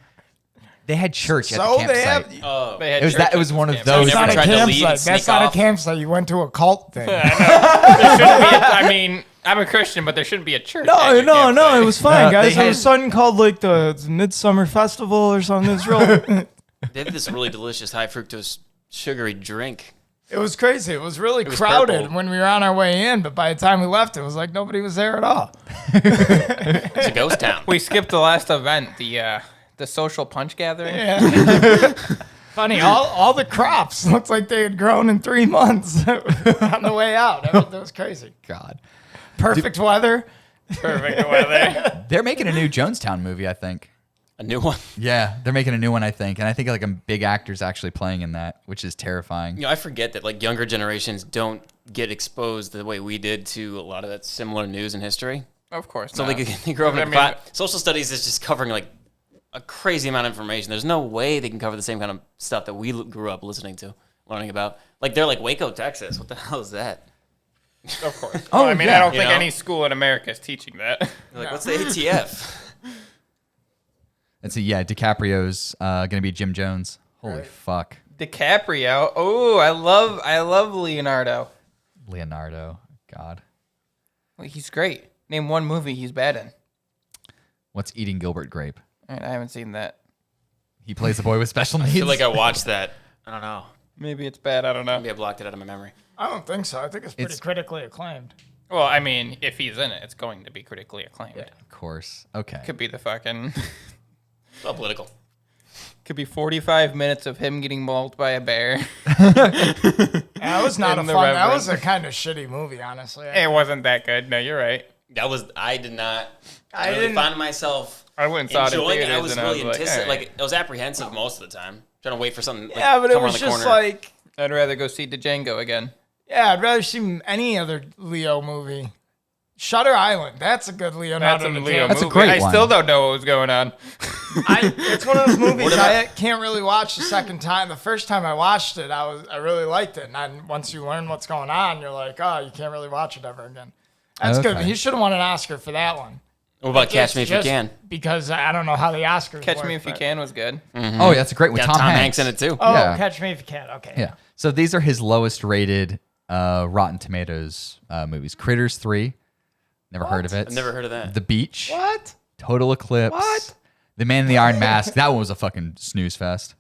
Speaker 3: they had church at the
Speaker 4: So
Speaker 3: campsite.
Speaker 4: they have.
Speaker 1: They had
Speaker 3: It was
Speaker 1: church
Speaker 3: that. It
Speaker 1: at
Speaker 3: was
Speaker 1: this
Speaker 3: one of
Speaker 1: camp.
Speaker 3: those.
Speaker 4: That's not a
Speaker 2: tried to leave and
Speaker 4: campsite.
Speaker 2: sneak
Speaker 4: That's not a
Speaker 2: off?
Speaker 4: campsite. You went to a cult thing.
Speaker 1: I mean, I'm a Christian, but there shouldn't be a church. at your campsite.
Speaker 5: It was fine, guys.
Speaker 3: they
Speaker 5: There
Speaker 3: had-
Speaker 5: was something called like the Midsummer Festival or something. It's real.
Speaker 2: They have this really delicious high fructose sugary drink.
Speaker 4: It was crazy. It was really
Speaker 2: was
Speaker 4: crowded
Speaker 2: purple.
Speaker 4: when we were on our way in, but by the time we left, it was like nobody was there at all.
Speaker 2: It's a ghost town.
Speaker 1: We skipped the last event, the social punch gathering.
Speaker 4: Yeah. Funny, all the crops looked like they had grown in 3 months on the way out. That was crazy.
Speaker 3: God,
Speaker 4: Perfect weather.
Speaker 1: Perfect weather.
Speaker 3: they're making a new Jonestown movie. I think.
Speaker 2: A new one.
Speaker 3: Yeah, they're making a new one. I think, and I think like a big actor's actually playing in that, which is terrifying.
Speaker 2: You know, I forget that like younger generations don't get exposed the way we did to a lot of that similar news and history.
Speaker 1: Of course.
Speaker 2: So
Speaker 1: not.
Speaker 2: they grow up in
Speaker 1: I
Speaker 2: a
Speaker 1: mean-
Speaker 2: pot. Social studies is just covering like a crazy amount of information. There's no way they can cover the same kind of stuff that we grew up listening to, learning about. Like they're like Waco, Texas. What the hell is that?
Speaker 1: Of course.
Speaker 3: Oh,
Speaker 1: Well, I mean,
Speaker 3: yeah.
Speaker 1: I don't
Speaker 2: You
Speaker 1: think
Speaker 2: know?
Speaker 1: any school in America is teaching that.
Speaker 2: They're like, what's the ATF?
Speaker 3: And so yeah, DiCaprio's gonna be Jim Jones. Holy fuck,
Speaker 1: DiCaprio. Oh, I love Leonardo.
Speaker 3: Leonardo. God,
Speaker 1: Well, he's great. Name one movie he's bad in.
Speaker 3: what's Eating Gilbert Grape?
Speaker 1: All right, I haven't seen that.
Speaker 3: He plays a boy with special needs.
Speaker 2: I feel like I watched that. I don't know.
Speaker 1: Maybe it's bad. I don't know.
Speaker 2: Maybe I blocked it out of my memory.
Speaker 4: I don't think so. I think it's pretty
Speaker 3: It's-
Speaker 4: critically acclaimed.
Speaker 1: Well, I mean, if he's in it, it's going to be critically acclaimed.
Speaker 3: Of course. Okay.
Speaker 1: Could be the fucking.
Speaker 2: It's all political.
Speaker 1: Could be 45 minutes of him getting mauled by a bear.
Speaker 4: That was not
Speaker 1: In
Speaker 4: a
Speaker 1: the
Speaker 4: fun. That
Speaker 1: Reverend.
Speaker 4: was a kind of shitty movie, honestly.
Speaker 1: It wasn't that good. No, you're right.
Speaker 2: I did not.
Speaker 4: I
Speaker 2: I really
Speaker 4: didn't-
Speaker 2: found myself
Speaker 1: I went and saw it in
Speaker 2: enjoying it.
Speaker 1: theaters,
Speaker 2: I was
Speaker 1: and
Speaker 2: really
Speaker 1: like,
Speaker 2: anticipating.
Speaker 1: all right.
Speaker 2: Like I was apprehensive most of the time, trying to wait for something. Like,
Speaker 4: Yeah, but it
Speaker 2: come
Speaker 4: was
Speaker 2: around the
Speaker 4: just
Speaker 2: corner.
Speaker 4: like,
Speaker 1: I'd rather go see Django again.
Speaker 4: yeah, I'd rather see any other Leo movie. Shutter Island. That's a good Leonardo
Speaker 1: That's a
Speaker 4: DiCaprio.
Speaker 1: Leo
Speaker 3: That's a
Speaker 1: movie.
Speaker 3: great
Speaker 1: I
Speaker 3: one.
Speaker 1: still don't know what was going on.
Speaker 4: It's one of those movies
Speaker 2: What about-
Speaker 4: I can't really watch the second time. The first time I watched it, I really liked it, and then once you learn what's going on, you're like, oh, you can't really watch it ever again. That's good.
Speaker 3: Okay.
Speaker 4: He should have won an Oscar for that one.
Speaker 2: What about Catch Me If You
Speaker 4: Just
Speaker 2: Can?
Speaker 4: Because I don't know how the Oscars
Speaker 1: Catch
Speaker 4: work,
Speaker 1: Me If You
Speaker 4: but-
Speaker 1: Can was good.
Speaker 3: Oh, yeah, that's a great with
Speaker 2: Got
Speaker 3: Tom Hanks
Speaker 2: in it too.
Speaker 4: Oh,
Speaker 3: Yeah.
Speaker 4: Catch Me If You Can. Okay.
Speaker 3: Yeah. So these are his lowest rated Rotten Tomatoes movies. Critters 3. Never heard of it.
Speaker 2: I've never heard of that.
Speaker 3: The Beach.
Speaker 4: What?
Speaker 3: Total Eclipse.
Speaker 4: What?
Speaker 3: The Man in the Iron Mask. That one was a fucking snooze fest.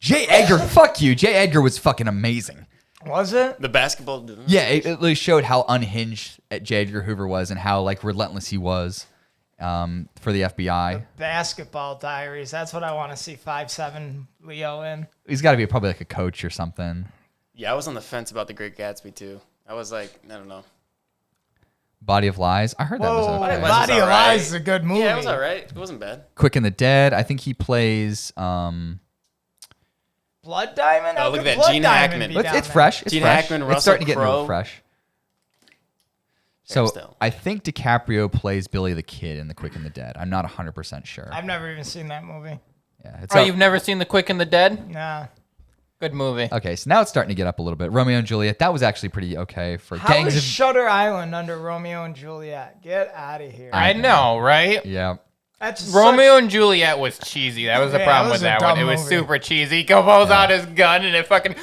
Speaker 3: J. Edgar. Fuck you. J. Edgar was fucking amazing.
Speaker 4: Was it?
Speaker 2: The basketball dude.
Speaker 3: Yeah, it really showed how unhinged J. Edgar Hoover was and how like relentless he was for the FBI.
Speaker 4: Basketball Diaries. That's what I want to see 5'7" Leo in.
Speaker 3: He's got to be probably like a coach or something.
Speaker 2: Yeah, I was on the fence about The Great Gatsby too. I was like, I don't know.
Speaker 3: Body of Lies. I heard that was
Speaker 4: Whoa,
Speaker 3: okay.
Speaker 2: Lies
Speaker 4: Body
Speaker 2: was
Speaker 4: of
Speaker 2: alright.
Speaker 4: Lies is a good movie.
Speaker 2: Yeah, it was alright. It wasn't bad.
Speaker 3: Quick and the Dead. I think he plays.
Speaker 4: Blood Diamond?
Speaker 2: Oh,
Speaker 4: How
Speaker 2: look
Speaker 4: could
Speaker 2: at that,
Speaker 4: Blood
Speaker 2: Gene
Speaker 4: Diamond
Speaker 2: Hackman.
Speaker 4: be
Speaker 3: It's,
Speaker 4: down
Speaker 3: it's
Speaker 4: there?
Speaker 3: fresh. It's
Speaker 2: Gene
Speaker 3: fresh.
Speaker 2: Hackman,
Speaker 3: It's
Speaker 2: Russell
Speaker 3: starting to get a little
Speaker 2: Crowe.
Speaker 3: fresh. So
Speaker 2: still.
Speaker 3: I think DiCaprio plays Billy the Kid in The Quick and the Dead. I'm not 100% sure.
Speaker 4: I've never even seen that movie.
Speaker 3: Yeah, it's
Speaker 1: Oh,
Speaker 3: up-
Speaker 1: you've never seen The Quick and the Dead?
Speaker 4: Nah.
Speaker 1: Good movie.
Speaker 3: okay, so now it's starting to get up a little bit. Romeo and Juliet. That was actually pretty okay for
Speaker 4: How
Speaker 3: gangs
Speaker 4: is
Speaker 3: of.
Speaker 4: Shutter Island under Romeo and Juliet? Get out of here.
Speaker 1: I know, right?
Speaker 3: Yeah.
Speaker 4: That's
Speaker 1: Romeo and Juliet was cheesy. That was the
Speaker 4: Yeah,
Speaker 1: problem
Speaker 4: it
Speaker 1: with
Speaker 4: was a
Speaker 1: that one.
Speaker 4: dumb
Speaker 1: It was
Speaker 4: movie.
Speaker 1: super cheesy. He pulls out his gun and it fucking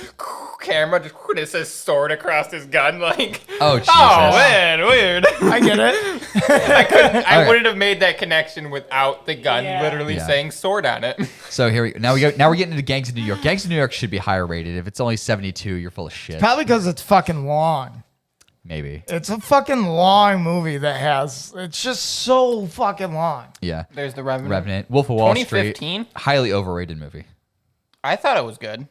Speaker 1: camera just it says sword across his gun. Like,
Speaker 3: Oh, Jesus.
Speaker 1: oh man, weird.
Speaker 4: I get it.
Speaker 1: I
Speaker 3: Okay.
Speaker 1: wouldn't have made that connection without the gun
Speaker 4: Yeah.
Speaker 1: literally
Speaker 3: Yeah.
Speaker 1: saying sword on it.
Speaker 3: So here we go. Now we're getting into Gangs of New York. Gangs of New York should be higher rated. If it's only 72, you're full of shit.
Speaker 4: Probably because it's fucking long.
Speaker 3: Maybe.
Speaker 4: It's a fucking long movie that has. It's just so fucking long.
Speaker 3: Yeah.
Speaker 1: There's the Revenant.
Speaker 3: Revenant. Wolf of Wall Street.
Speaker 1: 2015?
Speaker 3: Highly overrated movie.
Speaker 1: I thought it was good.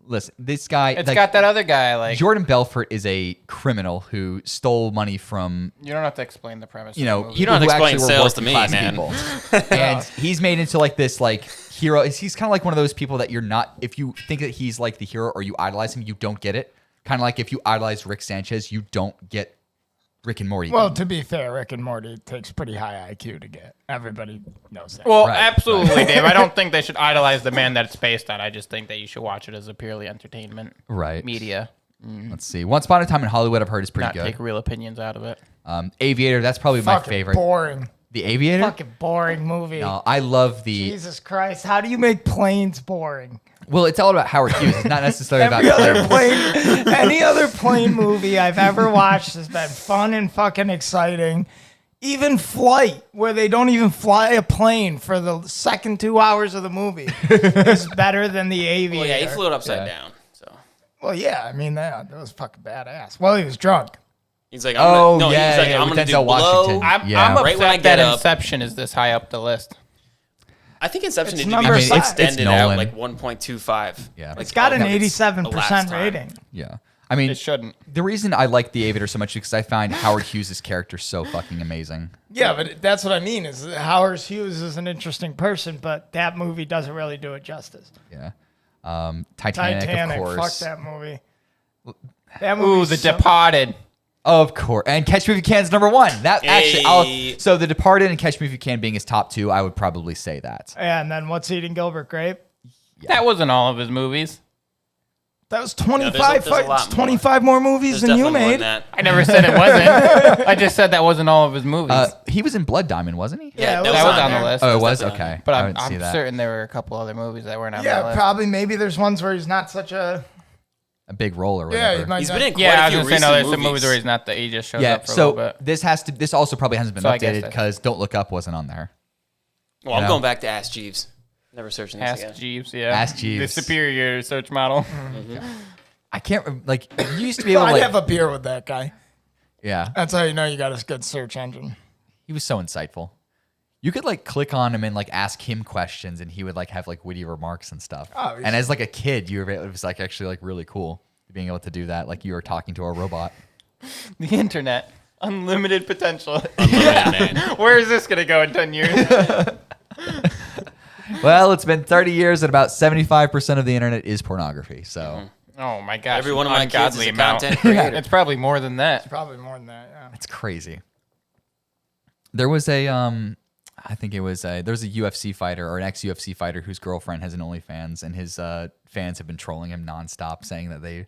Speaker 3: Listen, this guy.
Speaker 1: It's
Speaker 3: like,
Speaker 1: got that other guy. Like,
Speaker 3: Jordan Belfort is a criminal who stole money from,
Speaker 1: you don't have to explain the premise.
Speaker 3: you
Speaker 1: of the
Speaker 3: know,
Speaker 1: movie.
Speaker 3: people
Speaker 2: don't
Speaker 3: who
Speaker 2: explain
Speaker 3: actually were
Speaker 2: sales to
Speaker 3: working
Speaker 2: me,
Speaker 3: class
Speaker 2: man.
Speaker 3: people. And he's made into like this like hero. He's kind of like one of those people that you're not. If you think that he's like the hero or you idolize him, you don't get it. Kind of like if you idolize Rick Sanchez, you don't get Rick and Morty.
Speaker 4: Well, to be fair, Rick and Morty takes pretty high IQ to get. Everybody knows that.
Speaker 1: Well,
Speaker 3: Right,
Speaker 1: absolutely, Dave. I don't think they should idolize the man that it's based on. I just think that you should watch it as a purely entertainment
Speaker 3: right.
Speaker 1: media,
Speaker 3: Let's see. Once Upon a Time in Hollywood, I've heard is pretty
Speaker 1: not
Speaker 3: good.
Speaker 1: take real opinions out of it.
Speaker 3: Aviator, that's probably my
Speaker 4: fucking
Speaker 3: favorite.
Speaker 4: boring.
Speaker 3: The Aviator.
Speaker 4: Fucking boring movie.
Speaker 3: No, I love the.
Speaker 4: Jesus Christ. How do you make planes boring?
Speaker 3: Well, it's all about Howard Hughes. It's not necessarily about.
Speaker 4: Every other plane, any other plane movie I've ever watched has been fun and fucking exciting. Even Flight, where they don't even fly a plane for the second 2 hours of the movie, is better than the Aviator.
Speaker 2: Well, yeah, he flew it upside down. So
Speaker 4: Well, yeah, I mean that was fucking badass. Well, he was drunk.
Speaker 2: he's like,
Speaker 3: Oh,
Speaker 2: no,
Speaker 3: yeah,
Speaker 2: he's like,
Speaker 3: yeah,
Speaker 2: I'm
Speaker 3: with
Speaker 2: gonna do
Speaker 3: Denzel Washington.
Speaker 2: blow.
Speaker 1: I'm,
Speaker 3: Yeah.
Speaker 1: I'm
Speaker 2: Right when I
Speaker 1: upset
Speaker 2: get
Speaker 1: that
Speaker 2: up-
Speaker 1: Inception is this high up the list.
Speaker 2: I think Inception
Speaker 4: It's
Speaker 2: needed to be
Speaker 4: number five.
Speaker 2: extended
Speaker 3: It's
Speaker 2: out
Speaker 3: Nolan.
Speaker 2: like 1.25.
Speaker 3: Yeah.
Speaker 2: Like,
Speaker 4: It's got an
Speaker 2: like, it's
Speaker 4: 87%
Speaker 2: elapsed time.
Speaker 4: rating.
Speaker 3: Yeah. I mean,
Speaker 1: It shouldn't.
Speaker 3: the reason I like The Aviator so much is because I find Howard Hughes' character so fucking amazing.
Speaker 4: Yeah, but that's what I mean. Is that Howard Hughes is an interesting person, but that movie doesn't really do it justice.
Speaker 3: Yeah. Titanic, of course.
Speaker 4: Fuck that movie. That
Speaker 1: Ooh,
Speaker 4: movie's
Speaker 1: The
Speaker 4: so-
Speaker 1: Departed.
Speaker 3: Of course. And Catch Me If You Can is number one. That actually,
Speaker 2: Hey.
Speaker 3: so The Departed and Catch Me If You Can being his top two, I would probably say that.
Speaker 4: Yeah, and then What's Eating Gilbert Grape?
Speaker 1: That wasn't all of his movies.
Speaker 4: That was
Speaker 2: there's a
Speaker 4: 25,
Speaker 2: lot more.
Speaker 4: 25 more movies
Speaker 2: There's
Speaker 4: than you
Speaker 2: definitely more
Speaker 4: made.
Speaker 2: than that.
Speaker 1: I never said it wasn't. I just said that wasn't all of his movies.
Speaker 3: He was in Blood Diamond, wasn't he?
Speaker 4: Yeah,
Speaker 1: that was on the
Speaker 2: there.
Speaker 1: list.
Speaker 3: Oh, it was?
Speaker 2: definitely on
Speaker 3: Okay.
Speaker 1: But
Speaker 3: I
Speaker 1: I'm,
Speaker 3: didn't see
Speaker 1: I'm
Speaker 3: that.
Speaker 1: certain there were a couple other movies that weren't on that
Speaker 4: Yeah,
Speaker 1: list.
Speaker 4: probably. Maybe there's ones where he's not such a.
Speaker 3: A big role or
Speaker 4: Yeah,
Speaker 3: whatever.
Speaker 4: he might
Speaker 2: He's
Speaker 4: not-
Speaker 2: been in quite
Speaker 1: Yeah, I
Speaker 2: a
Speaker 1: was
Speaker 2: few
Speaker 1: gonna say no.
Speaker 2: recent
Speaker 1: There's some movies where he's not. He just shows
Speaker 3: Yeah,
Speaker 1: up for a little
Speaker 3: so
Speaker 1: bit.
Speaker 3: this also probably hasn't been
Speaker 1: So I guess
Speaker 3: updated
Speaker 1: that-
Speaker 3: because Don't Look Up wasn't on there.
Speaker 2: Well, I'm
Speaker 3: Yeah.
Speaker 2: going back to Ask Jeeves. Never searching this
Speaker 1: Ask
Speaker 2: again.
Speaker 1: Jeeves. Yeah.
Speaker 3: Ask Jeeves.
Speaker 1: The superior search model.
Speaker 3: I can't like you used to be able to
Speaker 4: I'd
Speaker 3: like
Speaker 4: have a beer with that guy.
Speaker 3: yeah.
Speaker 4: That's how you know you got a good search engine.
Speaker 3: He was so insightful. You could like click on him and like ask him questions and he would like have like witty remarks and stuff.
Speaker 4: Oh, he's-
Speaker 3: and as like a kid, it was like actually like really cool being able to do that. Like you were talking to a robot.
Speaker 1: The internet. Unlimited potential.
Speaker 2: Unlimited, man.
Speaker 1: Where is this gonna go in 10 years?
Speaker 3: Well, it's been 30 years and about 75% of the internet is pornography. So
Speaker 1: Oh my gosh.
Speaker 2: Every one of my kids is
Speaker 1: ungodly
Speaker 2: a
Speaker 1: amount.
Speaker 2: content creator.
Speaker 1: It's probably more than that.
Speaker 4: Probably more than that. Yeah.
Speaker 3: it's crazy. There was a I think it was there's a UFC fighter or an ex-UFC fighter whose girlfriend has an OnlyFans and his fans have been trolling him nonstop saying that they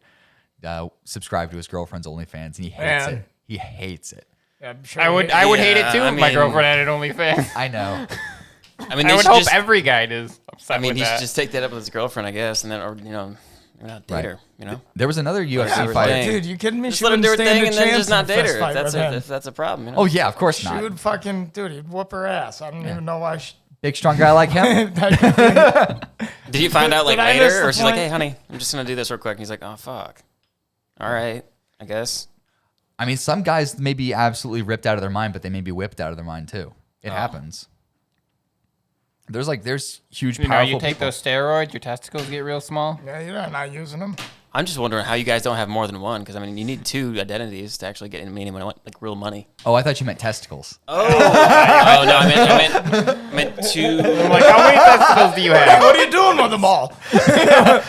Speaker 3: subscribe to his girlfriend's OnlyFans and he hates
Speaker 4: Man.
Speaker 3: it. He hates it.
Speaker 4: I'm sure
Speaker 1: I would hate it too
Speaker 2: I
Speaker 1: if my
Speaker 2: mean-
Speaker 1: girlfriend had an OnlyFans.
Speaker 3: I know.
Speaker 2: I mean,
Speaker 1: I
Speaker 2: they
Speaker 1: would
Speaker 2: should
Speaker 1: hope
Speaker 2: just,
Speaker 1: every guy is upset
Speaker 2: I mean,
Speaker 1: with
Speaker 2: he should
Speaker 1: that.
Speaker 2: just take that up with his girlfriend, I guess, and then, or not date
Speaker 3: Right.
Speaker 2: her. You know,
Speaker 3: There was another UFC
Speaker 2: her
Speaker 3: fighter.
Speaker 2: thing.
Speaker 4: Dude, you kidding me?
Speaker 2: just
Speaker 4: She
Speaker 2: let him
Speaker 4: wouldn't
Speaker 2: do her
Speaker 4: stand
Speaker 2: thing
Speaker 4: a
Speaker 2: and then
Speaker 4: chance
Speaker 2: just not
Speaker 4: in a
Speaker 2: date
Speaker 4: fist
Speaker 2: her.
Speaker 4: fight with him.
Speaker 2: If that's a problem. You know?
Speaker 3: Oh yeah, of course
Speaker 4: She
Speaker 3: not.
Speaker 4: would fucking, dude, he'd whoop her ass. I don't even know why she.
Speaker 3: Big strong guy like him.
Speaker 2: Did you find out like
Speaker 4: Did I miss
Speaker 2: later,
Speaker 4: the
Speaker 2: or she's like,
Speaker 4: point?
Speaker 2: "Hey, honey, I'm just gonna do this real quick," and he's like, "Oh fuck, all right, I guess."
Speaker 3: I mean, some guys may be absolutely ripped out of their mind, but they may be whipped out of their mind too. It happens. There's huge,
Speaker 1: You know,
Speaker 3: powerful
Speaker 1: you take
Speaker 3: people.
Speaker 1: those steroids, your testicles get real small.
Speaker 4: Yeah, you're not using them.
Speaker 2: I'm just wondering how you guys don't have more than one, because I mean, you need 2 identities to actually get any money, like real money.
Speaker 3: Oh, I thought you meant testicles.
Speaker 2: Oh, no, I meant 2.
Speaker 1: I'm like, how many testicles do you have?
Speaker 4: What are you doing with them all?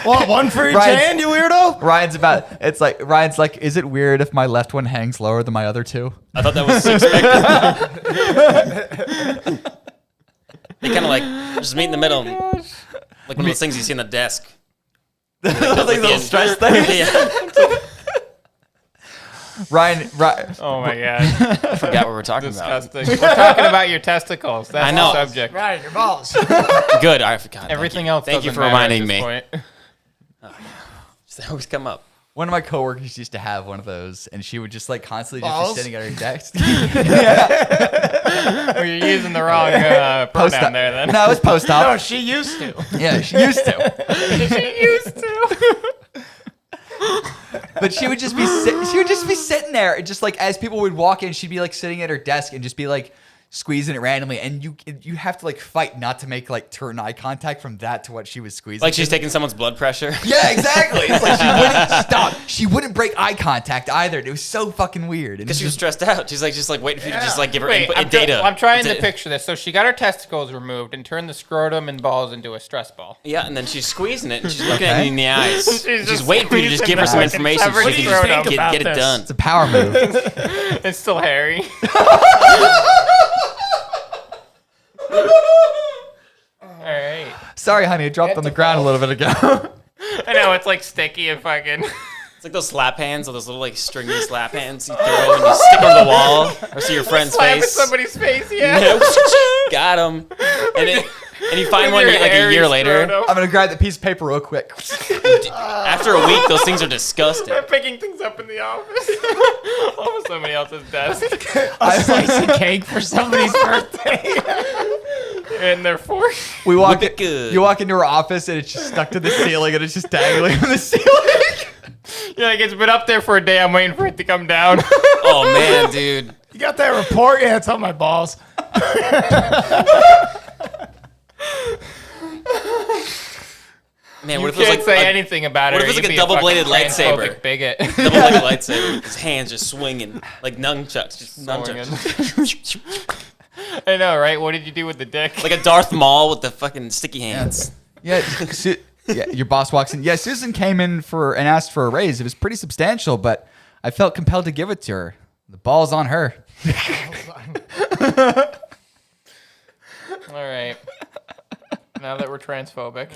Speaker 4: What, one for each
Speaker 3: Ryan's-
Speaker 4: hand, you weirdo?
Speaker 3: Ryan's like, is it weird if my left one hangs lower than my other 2?
Speaker 2: I thought that was expected. They kind of like just meet in the middle, like one of those things you see on the desk.
Speaker 3: Like
Speaker 2: the
Speaker 3: little
Speaker 2: end.
Speaker 3: stress things.
Speaker 2: Yeah,
Speaker 3: Ryan,
Speaker 1: Oh my god,
Speaker 2: I forgot what we're talking about.
Speaker 1: disgusting. We're talking about your testicles. That's
Speaker 2: I know.
Speaker 1: the subject.
Speaker 4: Right, your balls.
Speaker 2: Good, I forgot.
Speaker 1: Everything else.
Speaker 2: Thank you
Speaker 1: doesn't
Speaker 2: for
Speaker 1: matter at
Speaker 2: reminding
Speaker 1: this
Speaker 2: me.
Speaker 1: point.
Speaker 2: They always come up.
Speaker 3: one of my coworkers used to have one of those, and she would just like constantly just
Speaker 4: Balls?
Speaker 3: be sitting at her desk.
Speaker 1: Well, you're using the wrong pronoun there. Then
Speaker 3: No, it was post
Speaker 4: No,
Speaker 3: op.
Speaker 4: she used to.
Speaker 3: Yeah, she used to.
Speaker 1: she used to.
Speaker 3: But she would just be sitting there, and just like as people would walk in, she'd be like sitting at her desk and just be like squeezing it randomly, and you have to like fight not to make like turn eye contact from that to what she was squeezing.
Speaker 2: Like she's taking someone's blood pressure.
Speaker 3: Yeah, exactly. It's like she wouldn't stop. She wouldn't break eye contact either. It was so fucking weird. And
Speaker 2: Because she was stressed out. She's like waiting for you to just like give her
Speaker 1: Wait,
Speaker 2: input
Speaker 1: I'm,
Speaker 2: and data.
Speaker 1: I'm trying to
Speaker 2: It's a-
Speaker 1: picture this. So she got her testicles removed and turned the scrotum and balls into a stress ball.
Speaker 2: Yeah, and then she's squeezing it and she's looking at you in the eyes.
Speaker 1: She's
Speaker 2: She's
Speaker 1: just
Speaker 2: waiting for you to just give her some
Speaker 1: squeezing
Speaker 2: information so
Speaker 1: the
Speaker 2: she can
Speaker 1: fucking
Speaker 2: just
Speaker 1: scrotum.
Speaker 2: get it
Speaker 4: About
Speaker 2: done.
Speaker 3: it's a power move.
Speaker 1: It's still hairy. All right.
Speaker 3: Sorry, honey, it dropped on the ground a little bit ago.
Speaker 1: I know it's like sticky and fucking.
Speaker 2: It's like those slap hands, or those little like stringy slap hands you throw and you stick them on the wall or see your friend's
Speaker 1: Slap at
Speaker 2: face.
Speaker 1: somebody's face, yeah.
Speaker 2: Got him. And you find
Speaker 1: With
Speaker 2: one
Speaker 1: your
Speaker 2: like a
Speaker 1: hairy
Speaker 2: year later.
Speaker 1: scrotum.
Speaker 3: I'm gonna grab that piece of paper real quick.
Speaker 2: After a week, those things are disgusting.
Speaker 1: I'm picking things up in the office. Off of somebody else's desk.
Speaker 4: A slice of cake for somebody's birthday.
Speaker 1: And they're fork.
Speaker 3: We walk.
Speaker 2: Whip it good.
Speaker 3: You walk into her office and it's just stuck to the ceiling and it's just dangling from the ceiling.
Speaker 1: Yeah, like it's been up there for a day. I'm waiting for it to come down.
Speaker 2: Oh man, dude.
Speaker 4: You got that report? Yeah, it's on my balls.
Speaker 2: Man,
Speaker 1: You
Speaker 2: what if it was
Speaker 1: can't
Speaker 2: like
Speaker 1: say
Speaker 2: a
Speaker 1: anything about
Speaker 2: what
Speaker 1: it.
Speaker 2: if it was
Speaker 1: or
Speaker 2: like a
Speaker 1: you'd be
Speaker 2: double-bladed
Speaker 1: fucking
Speaker 2: lightsaber?
Speaker 1: transphobic bigot.
Speaker 2: double-bladed lightsaber? His hands just swinging like nunchucks, just nunchucks.
Speaker 1: I know, right? What did you do with the dick?
Speaker 2: Like a Darth Maul with the fucking sticky hands.
Speaker 3: Yeah, yeah. Your boss walks in. Yeah, Susan came in and asked for a raise. It was pretty substantial, but I felt compelled to give it to her. The ball's on her.
Speaker 1: All right. Now that we're transphobic.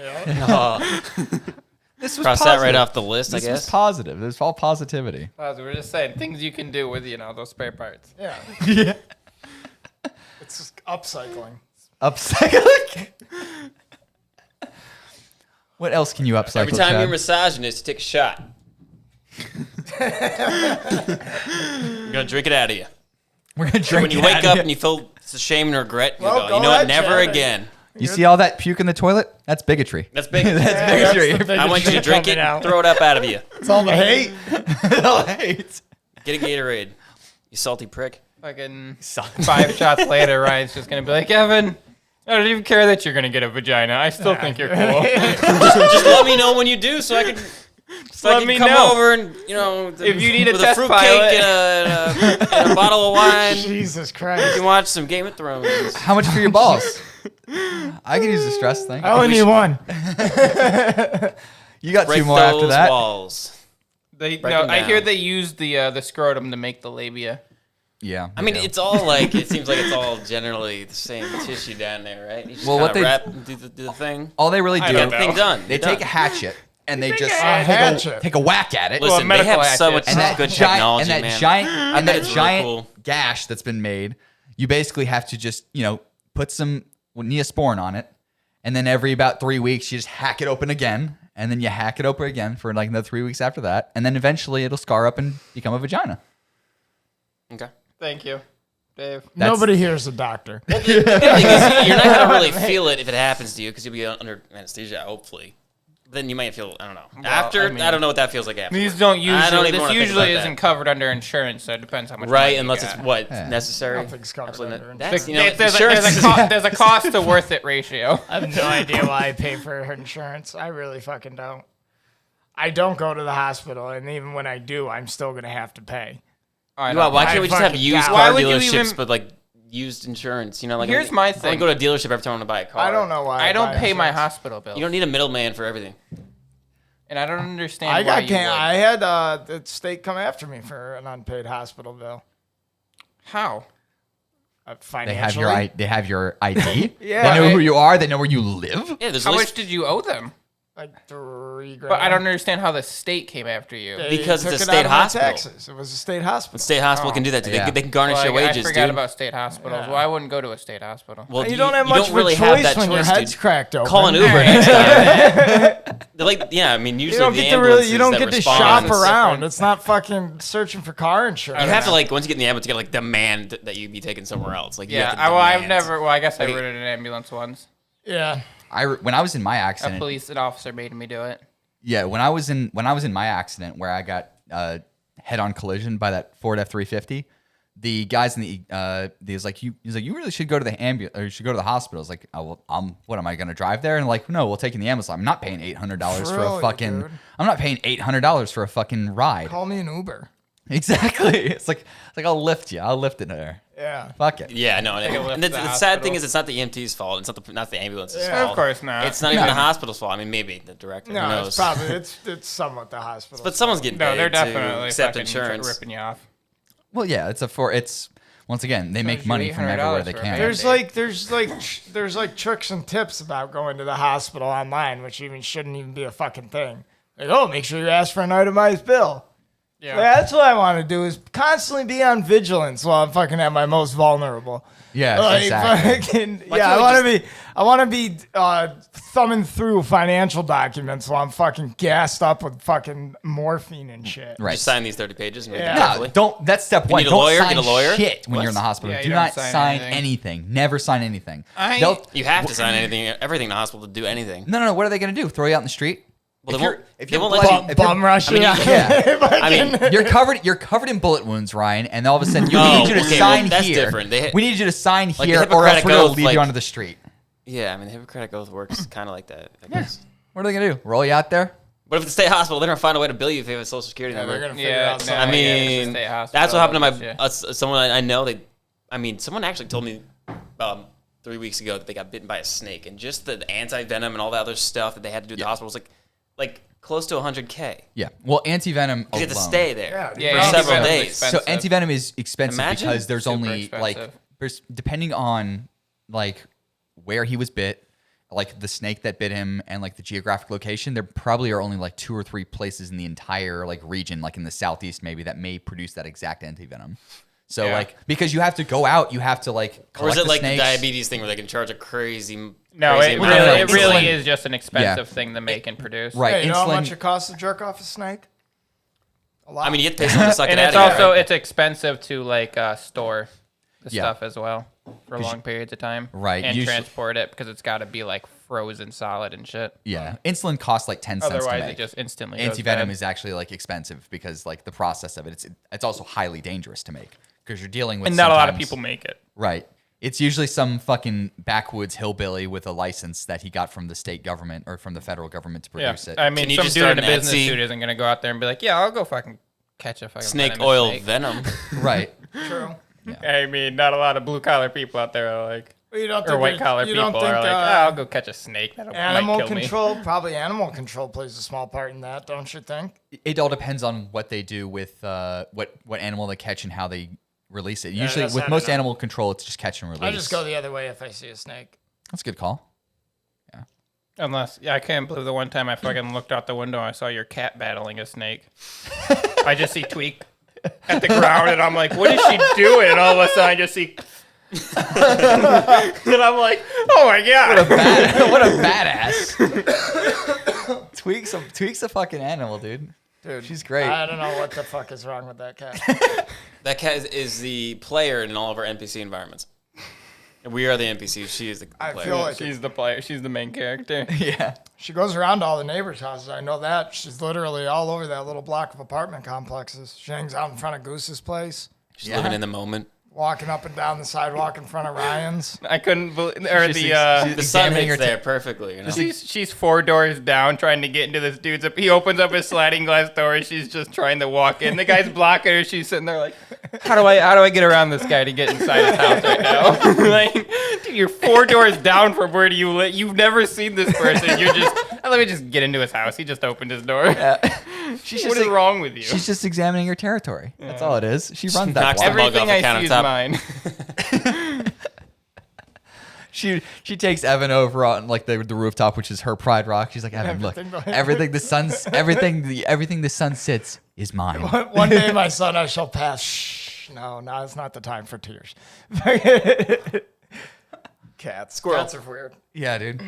Speaker 3: This was
Speaker 2: Cross that
Speaker 3: positive.
Speaker 2: right off the list,
Speaker 3: This
Speaker 2: I
Speaker 3: was
Speaker 2: guess.
Speaker 3: positive. It was all positivity.
Speaker 1: We're just saying things you can do with, those spare parts.
Speaker 4: Yeah,
Speaker 3: Yeah.
Speaker 4: it's just upcycling.
Speaker 3: Upcycling. What else can you upcycle?
Speaker 2: Every time
Speaker 3: Chad?
Speaker 2: you're massaging it, take a shot. You're gonna drink it out of you.
Speaker 3: We're gonna drink.
Speaker 2: When you
Speaker 3: it
Speaker 2: wake
Speaker 3: out
Speaker 2: up
Speaker 3: of
Speaker 2: and you feel shame and regret, you
Speaker 4: Well,
Speaker 2: go,
Speaker 4: go
Speaker 2: you know what?
Speaker 4: ahead,
Speaker 2: Never
Speaker 4: Chad.
Speaker 2: again.
Speaker 3: You see all that puke in the toilet? That's bigotry.
Speaker 2: That's big.
Speaker 3: That's bigotry.
Speaker 2: I want you to drink it,
Speaker 4: Coming out.
Speaker 2: throw it up out of you.
Speaker 4: It's all the hate.
Speaker 2: Get a Gatorade. You salty prick.
Speaker 1: Fucking 5 shots later, Ryan's just going to be like, Evan, I don't even care that you're going to get a vagina. I still think you're cool.
Speaker 2: Just let me know when you do, so I can. So I
Speaker 1: let
Speaker 2: can
Speaker 1: me
Speaker 2: come
Speaker 1: know.
Speaker 2: over and
Speaker 1: If you need a
Speaker 2: with
Speaker 1: test
Speaker 2: fruit
Speaker 1: pilot.
Speaker 2: cake and a bottle of wine, you
Speaker 4: Jesus Christ.
Speaker 2: can watch some Game of Thrones.
Speaker 3: How much for your balls? I can use the stress thing.
Speaker 4: I only need one.
Speaker 3: You got
Speaker 2: Break
Speaker 3: 2 more after
Speaker 2: those
Speaker 3: that.
Speaker 2: walls.
Speaker 1: I
Speaker 2: them
Speaker 1: hear
Speaker 2: down.
Speaker 1: they use the scrotum to make the labia.
Speaker 3: Yeah.
Speaker 2: I mean, it's all like it seems like it's all generally the same tissue down there, right? You just
Speaker 3: Well, what
Speaker 2: kinda
Speaker 3: they-
Speaker 2: wrap and do the thing.
Speaker 3: all they really do.
Speaker 1: don't
Speaker 2: Get the thing done.
Speaker 3: They
Speaker 2: You're
Speaker 3: take a
Speaker 2: done.
Speaker 3: hatchet and they just
Speaker 4: a hatchet.
Speaker 3: take a whack at it.
Speaker 2: Listen, they
Speaker 1: medical
Speaker 2: have so
Speaker 1: hatchet.
Speaker 2: much
Speaker 3: and that
Speaker 2: good
Speaker 3: giant,
Speaker 2: technology,
Speaker 3: and that
Speaker 2: man.
Speaker 3: giant, and
Speaker 2: bet
Speaker 3: that
Speaker 2: it's really
Speaker 3: giant,
Speaker 2: cool.
Speaker 3: gash that's been made, you basically have to just, put some Neosporin on it. And then every about 3 weeks, you just hack it open again. And then you hack it open again for like another 3 weeks after that. And then eventually it'll scar up and become a vagina.
Speaker 2: Okay.
Speaker 1: Thank you, Dave.
Speaker 4: Nobody here's a doctor.
Speaker 2: The thing is, you're not gonna really feel it if it happens to you because you'll be under anesthesia, hopefully. Then you might feel, I don't know. I don't know what that feels like after.
Speaker 1: These don't
Speaker 2: I don't
Speaker 1: usually.
Speaker 2: even
Speaker 1: This
Speaker 2: wanna think
Speaker 1: usually
Speaker 2: about
Speaker 1: isn't
Speaker 2: that.
Speaker 1: covered under insurance, so it depends how much.
Speaker 2: Right,
Speaker 1: money you
Speaker 2: unless
Speaker 1: got.
Speaker 2: it's what
Speaker 3: Yeah.
Speaker 2: necessary.
Speaker 4: Nothing's covered
Speaker 2: Absolutely
Speaker 4: under
Speaker 2: not.
Speaker 4: insurance.
Speaker 2: That's,
Speaker 1: There's a cost to worth it ratio.
Speaker 4: I have no idea why I pay for her insurance. I really fucking don't. I don't go to the hospital, and even when I do, I'm still gonna have to pay.
Speaker 2: Why can't we just have
Speaker 4: fucking
Speaker 2: used
Speaker 4: doubt.
Speaker 2: car
Speaker 1: Why would you
Speaker 2: dealerships,
Speaker 1: even-
Speaker 2: but like used insurance? Like
Speaker 1: Here's my
Speaker 2: I
Speaker 1: thing.
Speaker 2: go to a dealership every time I want to buy a car.
Speaker 4: I don't know why.
Speaker 1: I don't
Speaker 4: buy
Speaker 1: pay my
Speaker 4: insurance.
Speaker 1: hospital bill,
Speaker 2: You don't need a middleman for everything.
Speaker 1: and I don't understand
Speaker 4: I
Speaker 1: why
Speaker 4: got
Speaker 1: you
Speaker 4: can
Speaker 1: would.
Speaker 4: I had the state come after me for an unpaid hospital bill.
Speaker 1: How?
Speaker 3: They
Speaker 4: Financially,
Speaker 3: have your ID.
Speaker 4: Yeah.
Speaker 3: They know who you are. They know where you live.
Speaker 2: Yeah, there's
Speaker 1: How
Speaker 2: at
Speaker 1: much
Speaker 2: least
Speaker 1: did you owe them?
Speaker 4: like $3 grand.
Speaker 1: But I don't understand how the state came after you.
Speaker 4: They
Speaker 2: Because it's
Speaker 4: took
Speaker 2: a
Speaker 4: it out
Speaker 2: state
Speaker 4: of my
Speaker 2: hospital.
Speaker 4: taxes. It was a state hospital.
Speaker 2: state hospital can do that. Too.
Speaker 3: Yeah.
Speaker 2: They can garnish
Speaker 1: Well,
Speaker 2: your
Speaker 1: I
Speaker 2: wages,
Speaker 1: forgot
Speaker 2: dude.
Speaker 1: about state hospitals.
Speaker 4: Yeah.
Speaker 1: Well, I wouldn't go to a state hospital.
Speaker 2: Well,
Speaker 4: You don't have much of a
Speaker 2: really have
Speaker 4: choice
Speaker 2: that
Speaker 4: when your
Speaker 2: choice,
Speaker 4: head's
Speaker 2: dude.
Speaker 4: cracked open.
Speaker 2: Call an Uber next time. They're like, yeah, I mean,
Speaker 4: You
Speaker 2: usually
Speaker 4: don't
Speaker 2: the
Speaker 4: get to really. You
Speaker 2: ambulances
Speaker 4: don't
Speaker 2: that
Speaker 4: get to
Speaker 2: respond-
Speaker 4: shop
Speaker 1: It's
Speaker 4: around.
Speaker 1: different.
Speaker 4: It's not fucking searching for car insurance.
Speaker 2: You have to like once you get in the ambulance, you got to like demand that you be taken somewhere else. Like, you
Speaker 1: Yeah,
Speaker 2: have to
Speaker 1: I've
Speaker 2: demand.
Speaker 1: never. Well, I guess I
Speaker 2: Like-
Speaker 1: rode in an ambulance once.
Speaker 4: Yeah.
Speaker 3: When I was in my
Speaker 1: A
Speaker 3: accident,
Speaker 1: police officer made me do it.
Speaker 3: yeah, when I was in my accident where I got head-on collision by that Ford F-350, the guys in the he's like you really should go to the ambulance or you should go to the hospital. I was like, oh, well, what am I gonna drive there? And like, no, we'll take you in the ambulance. I'm not paying $800 for a
Speaker 4: Really,
Speaker 3: fucking.
Speaker 4: dude?
Speaker 3: I'm not paying $800 for a fucking ride.
Speaker 4: Call me an Uber.
Speaker 3: Exactly. It's like I'll lift you. I'll lift it there.
Speaker 4: Yeah.
Speaker 3: Fuck it.
Speaker 2: Yeah, no.
Speaker 1: a lift
Speaker 2: And
Speaker 1: to
Speaker 2: the
Speaker 1: the
Speaker 2: sad thing
Speaker 1: hospital.
Speaker 2: is, it's not the EMT's fault. It's not the ambulance's
Speaker 4: Yeah,
Speaker 2: fault.
Speaker 1: Of course not.
Speaker 2: It's not even the hospital's fault. I mean, maybe the director. Who
Speaker 4: No,
Speaker 2: knows?
Speaker 4: it's probably it's somewhat the hospital.
Speaker 2: But someone's getting
Speaker 1: No,
Speaker 2: paid
Speaker 1: they're
Speaker 2: to
Speaker 1: definitely
Speaker 2: accept
Speaker 1: fucking
Speaker 2: insurance.
Speaker 1: ripping you off.
Speaker 3: Well, yeah. It's once again they make
Speaker 1: Charge you
Speaker 3: money from everywhere
Speaker 1: $800
Speaker 3: they
Speaker 1: for a
Speaker 3: can.
Speaker 1: band-aid.
Speaker 4: there's like tricks and tips about going to the hospital online, which even shouldn't even be a fucking thing. Like, oh, make sure you ask for an itemized bill.
Speaker 1: Yeah.
Speaker 4: Like, that's what I want to do is constantly be on vigilance while I'm fucking at my most vulnerable.
Speaker 3: Yeah,
Speaker 4: Like,
Speaker 3: exactly.
Speaker 4: fucking,
Speaker 2: Why
Speaker 4: yeah,
Speaker 2: can't
Speaker 4: I want to be thumbing through financial documents while I'm fucking gassed up with fucking morphine and shit.
Speaker 3: Right.
Speaker 2: Just sign these 30 pages and read
Speaker 4: Yeah.
Speaker 2: them
Speaker 3: No,
Speaker 2: carefully.
Speaker 3: don't. That's step one.
Speaker 2: need a
Speaker 3: Don't
Speaker 2: lawyer?
Speaker 3: sign
Speaker 2: Get a lawyer?
Speaker 3: shit when
Speaker 2: What?
Speaker 3: you're in the hospital.
Speaker 1: Yeah, you
Speaker 3: Do
Speaker 1: don't
Speaker 3: not
Speaker 1: sign
Speaker 3: sign
Speaker 1: anything.
Speaker 3: anything. Never sign anything.
Speaker 1: I-
Speaker 3: They'll-
Speaker 2: You have to sign everything in the hospital to do anything.
Speaker 3: No. What are they gonna do? Throw you out in the street?
Speaker 2: Well,
Speaker 3: If
Speaker 2: they
Speaker 3: you're-
Speaker 2: won't-
Speaker 3: if
Speaker 2: they
Speaker 3: you're
Speaker 2: won't let
Speaker 3: bloody-
Speaker 2: you-
Speaker 3: if you're-
Speaker 4: Bum rush.
Speaker 2: I mean,
Speaker 3: Yeah.
Speaker 2: I mean,
Speaker 3: You're covered in bullet wounds, Ryan, and all of a sudden we
Speaker 2: Oh,
Speaker 3: need you to
Speaker 2: okay,
Speaker 3: sign
Speaker 2: well, that's
Speaker 3: here.
Speaker 2: different.
Speaker 3: We need you to sign
Speaker 2: Like the
Speaker 3: here, or else
Speaker 2: Hippocratic
Speaker 3: we're gonna
Speaker 2: Oath,
Speaker 3: leave
Speaker 2: like-
Speaker 3: you onto the street.
Speaker 2: yeah, I mean, the Hippocratic Oath works kind of like that, I guess.
Speaker 3: What are they gonna do? Roll you out there?
Speaker 2: But if it's a state hospital, they're going to find a way to bill you if you have a social security
Speaker 4: Yeah,
Speaker 2: number.
Speaker 4: they're gonna figure
Speaker 1: Yeah,
Speaker 4: out
Speaker 1: no,
Speaker 4: something.
Speaker 2: I
Speaker 1: yeah, it's
Speaker 2: mean,
Speaker 1: a state hospital,
Speaker 2: that's what happened to
Speaker 1: yeah.
Speaker 2: someone I know. Someone actually told me 3 weeks ago that they got bitten by a snake, and just the anti-venom and all that other stuff that they had to do at the hospital was like close to $100K.
Speaker 3: Yeah. Well, antivenom
Speaker 2: You have to
Speaker 3: alone-
Speaker 2: stay there
Speaker 4: Yeah,
Speaker 2: for several
Speaker 1: antivenom's
Speaker 2: days.
Speaker 1: expensive.
Speaker 3: So antivenom is expensive
Speaker 2: Imagine.
Speaker 3: because there's
Speaker 1: Super
Speaker 3: only
Speaker 1: expensive.
Speaker 3: depending on like where he was bit, like the snake that bit him and like the geographic location, there probably are only like 2 or 3 places in the entire like region, like in the southeast maybe, that may produce that exact antivenom. So
Speaker 1: Yeah.
Speaker 3: like because you have to go out, you have to like
Speaker 2: Or is
Speaker 3: collect
Speaker 2: it like the
Speaker 3: snakes.
Speaker 2: diabetes thing where they can charge a crazy
Speaker 1: No,
Speaker 2: crazy
Speaker 1: it
Speaker 2: amount
Speaker 1: really,
Speaker 2: of
Speaker 1: it really
Speaker 3: insulin.
Speaker 1: is just an expensive thing to make and produce.
Speaker 3: Right.
Speaker 4: Hey, you know how
Speaker 3: insulin-
Speaker 4: much it costs to jerk off a snake? A lot.
Speaker 2: I mean, you get to pay someone to suck
Speaker 1: And
Speaker 2: it
Speaker 1: it's
Speaker 2: out of you,
Speaker 1: also
Speaker 2: right?
Speaker 1: it's expensive to like store the
Speaker 3: Yeah.
Speaker 1: stuff as well for long periods of time.
Speaker 3: Right,
Speaker 1: And
Speaker 3: usually-
Speaker 1: transport it because it's got to be like frozen solid and shit.
Speaker 3: Yeah. Insulin costs like 10 cents to
Speaker 1: Otherwise,
Speaker 3: make.
Speaker 1: it just instantly goes
Speaker 3: Antivenom
Speaker 1: bad.
Speaker 3: is actually like expensive because like the process of it's also highly dangerous to make because you're dealing with
Speaker 1: and not a lot of
Speaker 3: sometimes-
Speaker 1: people make it.
Speaker 3: Right. It's usually some fucking backwoods hillbilly with a license that he got from the state government or from the federal government to
Speaker 1: Yeah,
Speaker 3: produce it.
Speaker 1: I mean,
Speaker 2: Can you
Speaker 1: some
Speaker 2: just
Speaker 1: dude in
Speaker 2: start
Speaker 1: a
Speaker 2: an
Speaker 1: business
Speaker 2: Etsy?
Speaker 1: suit isn't gonna go out there and be like, "Yeah, I'll go fucking catch a fucking
Speaker 2: Snake
Speaker 1: venomous
Speaker 2: oil
Speaker 1: snake."
Speaker 2: venom.
Speaker 3: Right.
Speaker 4: True.
Speaker 1: I mean, not a lot of blue collar people out there are like,
Speaker 4: You don't
Speaker 1: or
Speaker 4: think
Speaker 1: white collar
Speaker 4: you
Speaker 1: people
Speaker 4: don't think,
Speaker 1: are like, I'll go catch a snake. That'll
Speaker 4: animal
Speaker 1: might kill
Speaker 4: control, probably animal control plays a small part in that, don't you think?
Speaker 3: It all depends on what they do with what animal they catch and how they release it. Usually
Speaker 4: that's
Speaker 3: with
Speaker 4: not
Speaker 3: most
Speaker 4: enough.
Speaker 3: animal control, it's just catch and release.
Speaker 4: I just go the other way if I see a snake.
Speaker 3: That's a good call.
Speaker 1: me. Unless, I can't believe the one time I fucking looked out the window and I saw your cat battling a snake. I just see Tweak at the ground, and I'm like, what is she doing? And all of a sudden, I just see, and I'm like, oh my god,
Speaker 3: What a badass. Tweaks a fucking animal, dude.
Speaker 4: Dude,
Speaker 3: She's great.
Speaker 4: I don't know what the fuck is wrong with that cat.
Speaker 2: That cat is the player in all of our NPC environments. And we are the NPCs. She is the
Speaker 4: I
Speaker 2: player.
Speaker 4: feel like
Speaker 1: she's the player. She's the main character.
Speaker 3: Yeah.
Speaker 4: she goes around to all the neighbors' houses. I know that. She's literally all over that little block of apartment complexes. She hangs out in front of Goose's place,
Speaker 2: She's living in the moment.
Speaker 4: walking up and down the sidewalk in front of Ryan's.
Speaker 1: I couldn't believe, or
Speaker 3: She's
Speaker 1: the
Speaker 2: The sun
Speaker 3: examining
Speaker 2: hits
Speaker 3: her
Speaker 2: there perfectly. You know?
Speaker 1: she's 4 doors down trying to get into this dude's. He opens up his sliding glass door. And she's just trying to walk in. The guy's blocking her. She's sitting there like, how do I get around this guy to get inside his house right now? Like, dude, you're 4 doors down from where do you live? You've never seen this person. You're just let me just get into his house. He just opened his door.
Speaker 3: She's
Speaker 1: What
Speaker 3: just
Speaker 1: is wrong with you?
Speaker 3: She's just examining her territory. That's all it is. She runs that
Speaker 2: knocks
Speaker 3: block.
Speaker 2: the bug
Speaker 1: Everything
Speaker 2: off
Speaker 1: I
Speaker 2: the
Speaker 1: see is
Speaker 2: countertop.
Speaker 1: mine.
Speaker 3: She takes Evan over on like the rooftop, which is her pride rock. She's like, Evan, look, everything the sun sits is mine.
Speaker 4: One day, my son, I shall pass. Shh. No, it's not the time for tears. Cats.
Speaker 2: Squirrel.
Speaker 4: Cats are weird.
Speaker 3: Yeah, dude.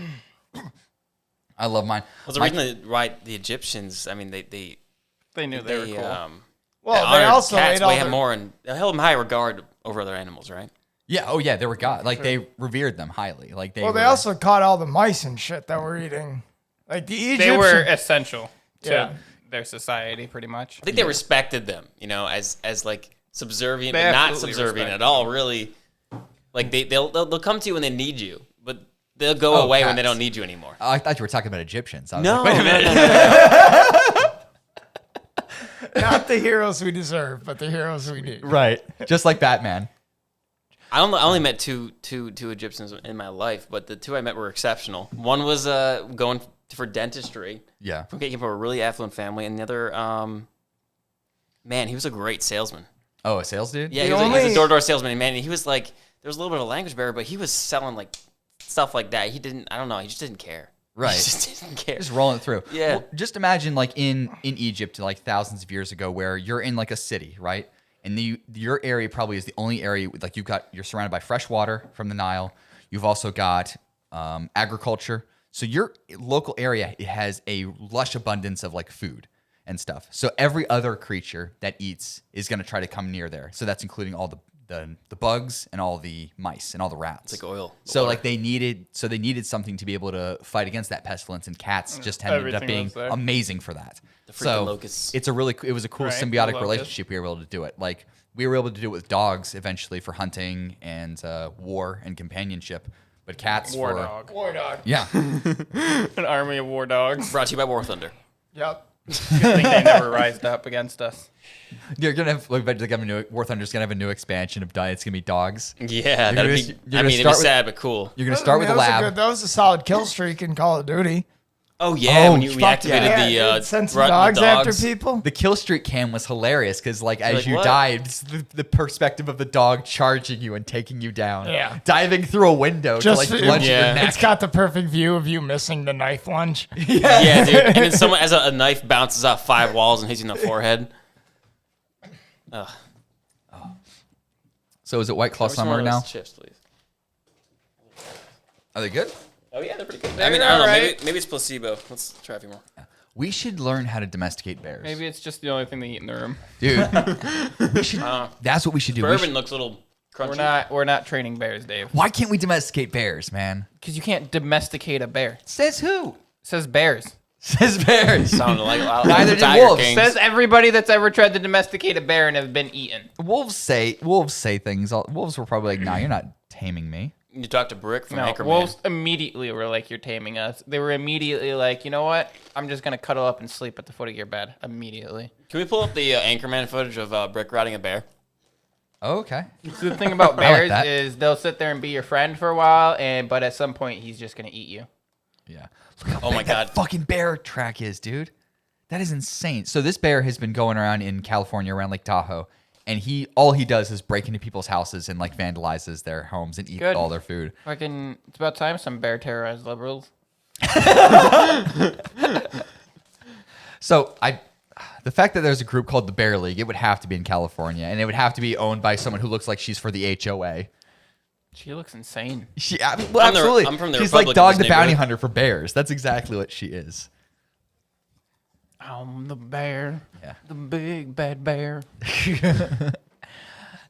Speaker 3: I love mine.
Speaker 2: Was the reason that the Egyptians? I mean, they
Speaker 1: They knew they were cool.
Speaker 4: Well,
Speaker 2: honored
Speaker 4: they also
Speaker 2: cats
Speaker 4: ate all
Speaker 2: way
Speaker 4: their,
Speaker 2: more, and they held them high regard over other animals, right?
Speaker 3: Yeah. Oh, yeah. They were God. Like they revered them highly. Like they.
Speaker 4: Well, they
Speaker 3: were-
Speaker 4: also caught all the mice and shit that were eating. Like the Egyptians.
Speaker 1: They were essential to
Speaker 4: Yeah.
Speaker 1: their society, pretty much.
Speaker 2: I think they respected them, you know, as like subservient,
Speaker 1: They
Speaker 2: but not
Speaker 1: absolutely
Speaker 2: subservient
Speaker 1: respect
Speaker 2: at all. Really, like they'll come to you when they need you, but they'll go
Speaker 3: Oh,
Speaker 2: away when they
Speaker 3: cats.
Speaker 2: don't need you anymore.
Speaker 3: Oh, I thought you were talking about Egyptians. I was
Speaker 2: No,
Speaker 3: like, wait a minute.
Speaker 2: no.
Speaker 4: not the heroes we deserve, but the heroes we need.
Speaker 3: Right. Just like Batman.
Speaker 2: I only met two Egyptians in my life, but the 2 I met were exceptional. One was going for dentistry.
Speaker 3: Yeah.
Speaker 2: He came from a really affluent family, and the other, man, he was a great salesman.
Speaker 3: Oh, a sales dude?
Speaker 2: Yeah, he
Speaker 4: The
Speaker 2: was a
Speaker 4: only-
Speaker 2: door-to-door salesman, and man, he was like, there was a little bit of language barrier, but he was selling like stuff like that. He didn't, I don't know, he just didn't care.
Speaker 3: Right.
Speaker 2: He just didn't care.
Speaker 3: Just rolling it through.
Speaker 2: Yeah.
Speaker 3: Well, just imagine like in Egypt, like thousands of years ago, where you're in like a city, right? And your area probably is the only area like you're surrounded by fresh water from the Nile. You've also got agriculture. So your local area, it has a lush abundance of like food and stuff. So every other creature that eats is going to try to come near there. So that's including all the bugs and all the mice and all the rats.
Speaker 2: It's like oil.
Speaker 3: So like they needed something to be able to fight against that pestilence, and cats just ended up
Speaker 1: Everything
Speaker 3: being
Speaker 1: was there.
Speaker 3: amazing for that.
Speaker 2: freaking
Speaker 3: So
Speaker 2: locusts.
Speaker 3: it was a cool
Speaker 1: Right, the
Speaker 3: symbiotic
Speaker 1: locusts.
Speaker 3: relationship. We were able to do it. Like we were able to do it with dogs eventually for hunting and war and companionship, but cats
Speaker 1: War
Speaker 3: for
Speaker 1: dog.
Speaker 4: War dog.
Speaker 3: yeah.
Speaker 1: An army of war dogs.
Speaker 2: Brought to you by War Thunder.
Speaker 4: Yep.
Speaker 1: I think they never rised up against us.
Speaker 3: You're gonna have like eventually have a new War Thunder's gonna have a new expansion of diet. It's gonna be dogs.
Speaker 2: Yeah,
Speaker 3: You're
Speaker 2: that'd
Speaker 3: gonna-
Speaker 2: be.
Speaker 3: you're
Speaker 2: I
Speaker 3: gonna
Speaker 2: mean, it'd be
Speaker 3: start with-
Speaker 2: sad but cool.
Speaker 3: You're gonna start with the lab.
Speaker 4: That was a solid kill streak in Call of Duty.
Speaker 2: Oh yeah, when you
Speaker 3: fuck
Speaker 2: reactivated
Speaker 3: yeah.
Speaker 2: the
Speaker 4: send some
Speaker 2: run-
Speaker 4: dogs,
Speaker 2: the
Speaker 4: after people.
Speaker 3: The kill streak cam was hilarious because, like, as
Speaker 2: like,
Speaker 3: you
Speaker 2: what?
Speaker 3: died, it's the perspective of the dog charging you and taking you down.
Speaker 4: Yeah.
Speaker 3: Diving through a window
Speaker 4: Just
Speaker 3: to, like, lunge
Speaker 2: yeah.
Speaker 3: your neck.
Speaker 4: It's got the perfect view of you missing the knife lunge.
Speaker 2: Yeah, dude. And then someone as a knife bounces off 5 walls and hits you in the forehead. Ugh.
Speaker 3: So is it White Claw
Speaker 2: Give me some
Speaker 3: Summer
Speaker 2: more of
Speaker 3: now?
Speaker 2: those chips, please.
Speaker 3: Are they good?
Speaker 2: Oh yeah, they're pretty good. I
Speaker 1: They're
Speaker 2: mean, I don't know.
Speaker 1: alright.
Speaker 2: Maybe it's placebo. Let's try a few more.
Speaker 3: We should learn how to domesticate bears.
Speaker 1: Maybe it's just the only thing they eat in the room.
Speaker 3: Dude, that's what we should do. We
Speaker 2: Bourbon
Speaker 3: should-
Speaker 2: looks a little crunchy.
Speaker 1: We're not training bears, Dave.
Speaker 3: why can't we domesticate bears, man?
Speaker 1: Because you can't domesticate a bear.
Speaker 3: Says who?
Speaker 1: It says bears.
Speaker 3: Says bears.
Speaker 2: Sounded like
Speaker 3: Neither did
Speaker 2: Tiger
Speaker 3: wolves.
Speaker 2: Kings.
Speaker 1: Says everybody that's ever tried to domesticate a bear and have been eaten.
Speaker 3: Wolves say things. Wolves were probably like, "Nah, you're not taming me."
Speaker 2: You talked to Brick from
Speaker 1: No,
Speaker 2: Anchorman.
Speaker 1: wolves immediately were like, "You're taming us." They were immediately like, "You know what? I'm just gonna cuddle up and sleep at the foot of your bed." Immediately.
Speaker 2: Can we pull up the Anchorman footage of Brick riding a bear?
Speaker 3: Oh, okay.
Speaker 1: So the thing about
Speaker 3: I like
Speaker 1: bears
Speaker 3: that.
Speaker 1: is they'll sit there and be your friend for a while, but at some point he's just gonna eat you.
Speaker 3: Yeah. Look how
Speaker 2: Oh my
Speaker 3: big that
Speaker 2: God.
Speaker 3: fucking bear track is, dude. That is insane. So this bear has been going around in California around Lake Tahoe, and all he does is break into people's houses and like vandalizes their homes and eat
Speaker 1: Good.
Speaker 3: all their food.
Speaker 1: Fucking, it's about time some bear terrorized liberals.
Speaker 3: So The fact that there's a group called the Bear League, it would have to be in California, and it would have to be owned by someone who looks like she's for the HOA.
Speaker 1: She looks insane.
Speaker 3: Absolutely.
Speaker 2: I'm from the
Speaker 3: She's like
Speaker 2: Republic
Speaker 3: Dog
Speaker 2: of
Speaker 3: the
Speaker 2: this
Speaker 3: Bounty
Speaker 2: neighborhood.
Speaker 3: Hunter for bears. That's exactly what she is.
Speaker 1: I'm the bear.
Speaker 3: Yeah.
Speaker 1: The big bad bear.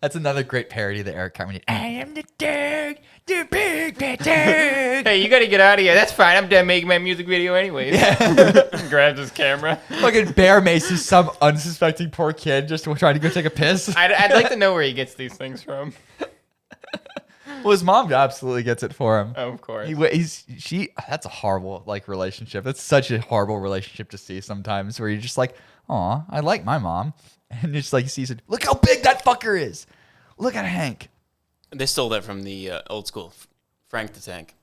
Speaker 3: That's another great parody that Eric Carmen did. I am the dog, the big bad dog.
Speaker 1: Hey, you got to get out of here. That's fine. I'm done making my music video anyways. Grabs his camera.
Speaker 3: Fucking Bear maces some unsuspecting poor kid just trying to go take a piss.
Speaker 1: I'd like to know where he gets these things from.
Speaker 3: Well, his mom absolutely gets it for him.
Speaker 1: Oh, of course.
Speaker 3: That's a horrible relationship. That's such a horrible relationship to see sometimes, where you're just like, "Aw, I like my mom," and it's like he sees it. Look how big that fucker is. Look at Hank.
Speaker 2: They stole that from the old school, Frank the Tank.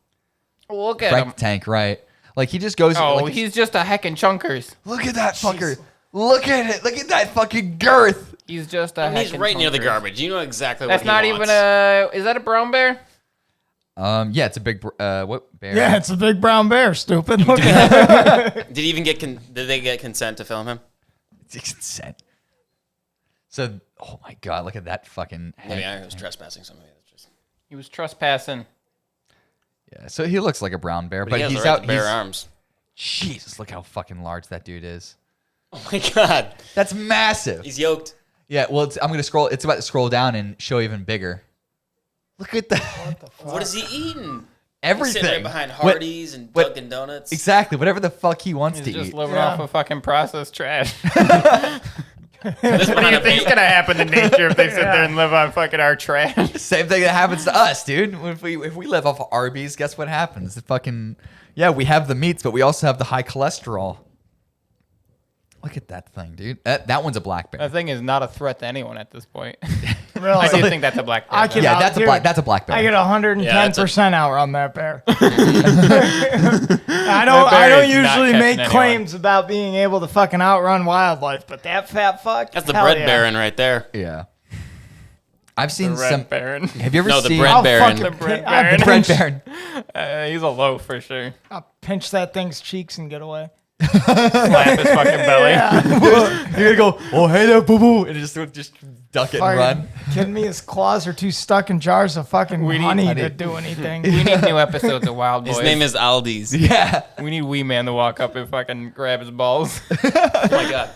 Speaker 1: Look at
Speaker 3: Frank
Speaker 1: him.
Speaker 3: the Tank, right? Like he just goes.
Speaker 1: Oh,
Speaker 3: like,
Speaker 1: he's just a heckin' chunkers.
Speaker 3: look at that fucker. Look at it. Look at that fucking girth.
Speaker 1: He's just a
Speaker 2: And he's
Speaker 1: heckin'
Speaker 2: right near the
Speaker 1: chunkers.
Speaker 2: garbage. You know exactly
Speaker 1: That's
Speaker 2: what
Speaker 1: not
Speaker 2: he
Speaker 1: even
Speaker 2: wants.
Speaker 1: is that a brown bear?
Speaker 3: Yeah, it's a big what bear?
Speaker 4: Yeah, it's a big brown bear, stupid. Look at it.
Speaker 2: Did he even get? Did they get consent to film him?
Speaker 3: It's consent. So, oh my god, look at that fucking.
Speaker 2: Maybe I was trespassing something.
Speaker 1: He was trespassing.
Speaker 3: Yeah, so he looks like a brown bear,
Speaker 2: But
Speaker 3: but
Speaker 2: he has
Speaker 3: he's
Speaker 2: the right
Speaker 3: out.
Speaker 2: to bear arms.
Speaker 3: Jesus, look how fucking large that dude is.
Speaker 2: Oh my god,
Speaker 3: That's massive.
Speaker 2: he's yoked.
Speaker 3: Yeah, well, I'm gonna scroll. It's about to scroll down and show even bigger. Look at that.
Speaker 2: What is he eating? He's
Speaker 3: Everything.
Speaker 2: sitting right behind
Speaker 3: What-
Speaker 2: Hardee's and
Speaker 3: what-
Speaker 2: Dunkin' Donuts.
Speaker 3: Exactly. Whatever the fuck he wants
Speaker 1: He's
Speaker 3: to
Speaker 1: just
Speaker 3: eat.
Speaker 1: living
Speaker 4: Yeah.
Speaker 1: off of fucking processed trash.
Speaker 2: This
Speaker 1: What do you think's gonna happen to nature if they sit there and live on fucking our trash?
Speaker 3: Same thing that happens to us, dude. If we live off of Arby's, guess what happens? We have the meats, but we also have the high cholesterol. Look at that thing, dude. That one's a black bear.
Speaker 1: That thing is not a threat to anyone at this point.
Speaker 4: Really?
Speaker 1: I do think that's a black bear.
Speaker 4: I can-
Speaker 3: Yeah,
Speaker 4: out,
Speaker 3: that's a
Speaker 4: dude.
Speaker 3: black. That's a black bear.
Speaker 4: I get 110% outrun that bear. I
Speaker 1: That
Speaker 4: don't
Speaker 1: bear is not
Speaker 4: usually
Speaker 1: catching
Speaker 4: make
Speaker 1: anyone.
Speaker 4: claims about being able to fucking outrun wildlife, but that fat fuck.
Speaker 2: That's the
Speaker 4: hell
Speaker 2: bread
Speaker 4: yeah.
Speaker 2: baron right there.
Speaker 3: Yeah. I've seen
Speaker 1: The Red
Speaker 3: some.
Speaker 1: Baron.
Speaker 3: Have you ever
Speaker 2: No, the
Speaker 3: seen
Speaker 2: bread
Speaker 4: I'll
Speaker 2: baron.
Speaker 4: fucking
Speaker 1: The bread
Speaker 4: I'll
Speaker 1: baron.
Speaker 3: the Red
Speaker 4: pinch-
Speaker 3: Baron?
Speaker 1: He's a low for sure.
Speaker 4: I'll pinch that thing's cheeks and get away.
Speaker 1: Slap his fucking belly.
Speaker 3: You're gonna go, oh hey there, boo boo, and just duck it and
Speaker 4: Fucking
Speaker 3: run.
Speaker 4: Kidding me? His claws are too stuck in jars of fucking
Speaker 1: We need
Speaker 4: honey
Speaker 3: honey.
Speaker 4: to do anything.
Speaker 1: We need new episodes of Wild Boys.
Speaker 2: His name is Aldi's.
Speaker 3: Yeah.
Speaker 1: We need Wee Man to walk up and fucking grab his balls.
Speaker 2: Oh my god.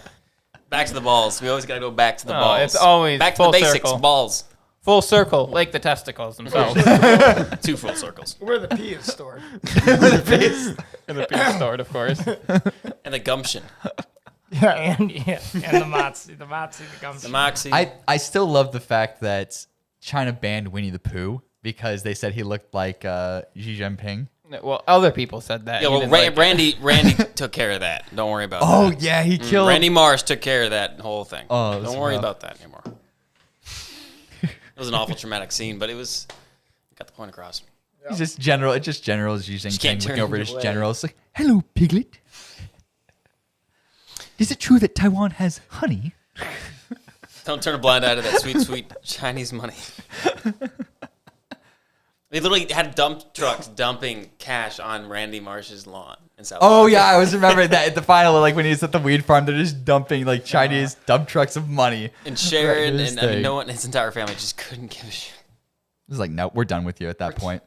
Speaker 2: Back to the balls. We always gotta go back to the
Speaker 1: Oh,
Speaker 2: balls.
Speaker 1: it's always
Speaker 2: back to
Speaker 1: full
Speaker 2: the basics.
Speaker 1: circle.
Speaker 2: Balls.
Speaker 1: Full circle, like the testicles themselves.
Speaker 2: 2 full circles.
Speaker 4: Where the pee is stored.
Speaker 1: In the peanut store, of course.
Speaker 2: And the gumption.
Speaker 4: Yeah, and the Motzi, the gums.
Speaker 2: The moxie.
Speaker 3: I still love the fact that China banned Winnie the Pooh because they said he looked like Xi Jinping.
Speaker 1: Well, other people said that.
Speaker 2: yeah,
Speaker 1: He
Speaker 2: well,
Speaker 1: didn't like it.
Speaker 2: Randy took care of that. Don't worry about
Speaker 3: Oh
Speaker 2: that.
Speaker 3: yeah, he killed.
Speaker 2: Randy Marsh took care of that whole thing.
Speaker 3: Oh, it was
Speaker 2: don't worry
Speaker 3: rough.
Speaker 2: about that anymore. It was an awful traumatic scene, but it got the point across.
Speaker 3: He's just general. It's just General Xi
Speaker 2: can't
Speaker 3: Jinping
Speaker 2: turn
Speaker 3: looking over
Speaker 2: him
Speaker 3: his
Speaker 2: away.
Speaker 3: general. It's like, hello, piglet. Is it true that Taiwan has honey?
Speaker 2: Don't turn a blind eye to that sweet, sweet Chinese money. They literally had dump trucks dumping cash on Randy Marsh's lawn in South
Speaker 3: Oh
Speaker 2: Africa.
Speaker 3: yeah, I was remembering that at the final, like when he's at the weed farm, they're just dumping like Chinese dump trucks of money.
Speaker 2: And Sharon
Speaker 3: This
Speaker 2: and I mean,
Speaker 3: thing.
Speaker 2: no one, his entire family just couldn't give a shit.
Speaker 3: It was like, no, we're done with you at that point.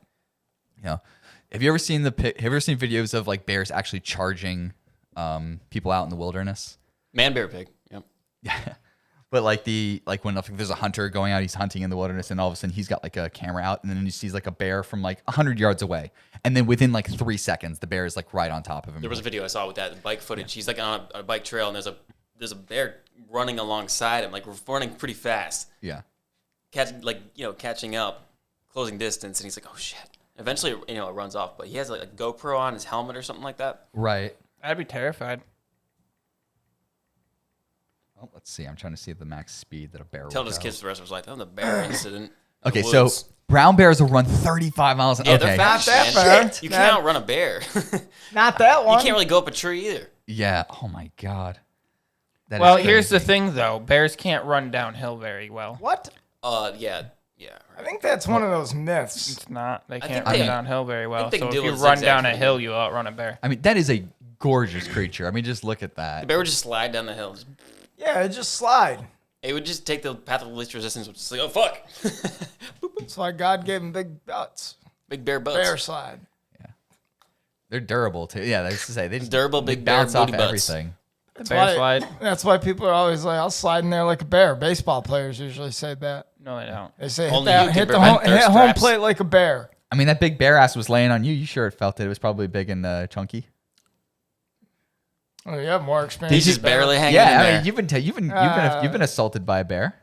Speaker 3: You know, have you ever seen videos of like bears actually charging people out in the wilderness?
Speaker 2: Man, bear, pig. Yep.
Speaker 3: Yeah. But like when there's a hunter going out, he's hunting in the wilderness, and all of a sudden he's got like a camera out, and then he sees like a bear from like 100 yards away, and then within like 3 seconds, the bear is like right on top of him.
Speaker 2: There was a video I saw with that bike footage. He's like on a bike trail, and there's a bear running alongside him, like running pretty fast,
Speaker 3: Yeah.
Speaker 2: catching up, closing distance, and he's like, oh shit. Eventually, it runs off, but he has like a GoPro on his helmet or something like that.
Speaker 3: Right.
Speaker 1: I'd be terrified.
Speaker 3: Oh, let's see. I'm trying to see the max speed that a bear
Speaker 2: Tell
Speaker 3: will
Speaker 2: his
Speaker 3: go.
Speaker 2: kids the rest of his life. The bear incident. in
Speaker 3: Okay,
Speaker 2: the
Speaker 3: so
Speaker 2: woods.
Speaker 3: brown bears will run 35 miles an hour.
Speaker 2: Yeah,
Speaker 3: Okay.
Speaker 2: they're fast,
Speaker 4: that
Speaker 2: man.
Speaker 4: fast.
Speaker 2: You can't outrun a bear.
Speaker 4: Not that
Speaker 2: You
Speaker 4: one.
Speaker 2: can't really go up a tree either.
Speaker 3: Yeah. Oh my god. That
Speaker 1: Well,
Speaker 3: is
Speaker 1: here's the
Speaker 3: crazy.
Speaker 1: thing, though. Bears can't run downhill very well.
Speaker 4: What?
Speaker 2: Yeah.
Speaker 4: I think that's one of those myths.
Speaker 1: It's not. They
Speaker 2: think
Speaker 1: can't
Speaker 2: they-
Speaker 1: run downhill very well.
Speaker 2: they can
Speaker 1: So
Speaker 2: do
Speaker 1: if you
Speaker 2: it
Speaker 1: run
Speaker 2: zigzag
Speaker 1: down a
Speaker 2: from
Speaker 1: hill, you outrun a bear.
Speaker 3: I mean, that is a gorgeous creature. I mean, just look at
Speaker 2: The
Speaker 3: that.
Speaker 2: bear would just slide down the hill.
Speaker 4: Yeah, it just slide.
Speaker 2: It would just take the path of least resistance, which is like, oh fuck.
Speaker 4: That's why God gave him big butts.
Speaker 2: Big bear butts.
Speaker 4: Bear slide.
Speaker 3: They're durable too. Yeah, that's to say they just
Speaker 2: Durable
Speaker 3: they
Speaker 2: big bear
Speaker 3: bounce off
Speaker 2: booty butts.
Speaker 3: everything.
Speaker 1: Bear slide.
Speaker 4: That's why people are always like, "I'll slide in there like a bear." Baseball players usually say that.
Speaker 1: No, I don't.
Speaker 4: They say
Speaker 2: Only you can
Speaker 4: hit
Speaker 2: prevent thirst
Speaker 4: home
Speaker 2: traps.
Speaker 4: plate like a bear.
Speaker 3: I mean, that big bear ass was laying on you. You sure it felt it? It was probably big and chunky.
Speaker 4: Oh, you have more experience.
Speaker 2: He's just barely hanging in
Speaker 3: Yeah, I
Speaker 2: there.
Speaker 3: mean, you've been assaulted by a bear.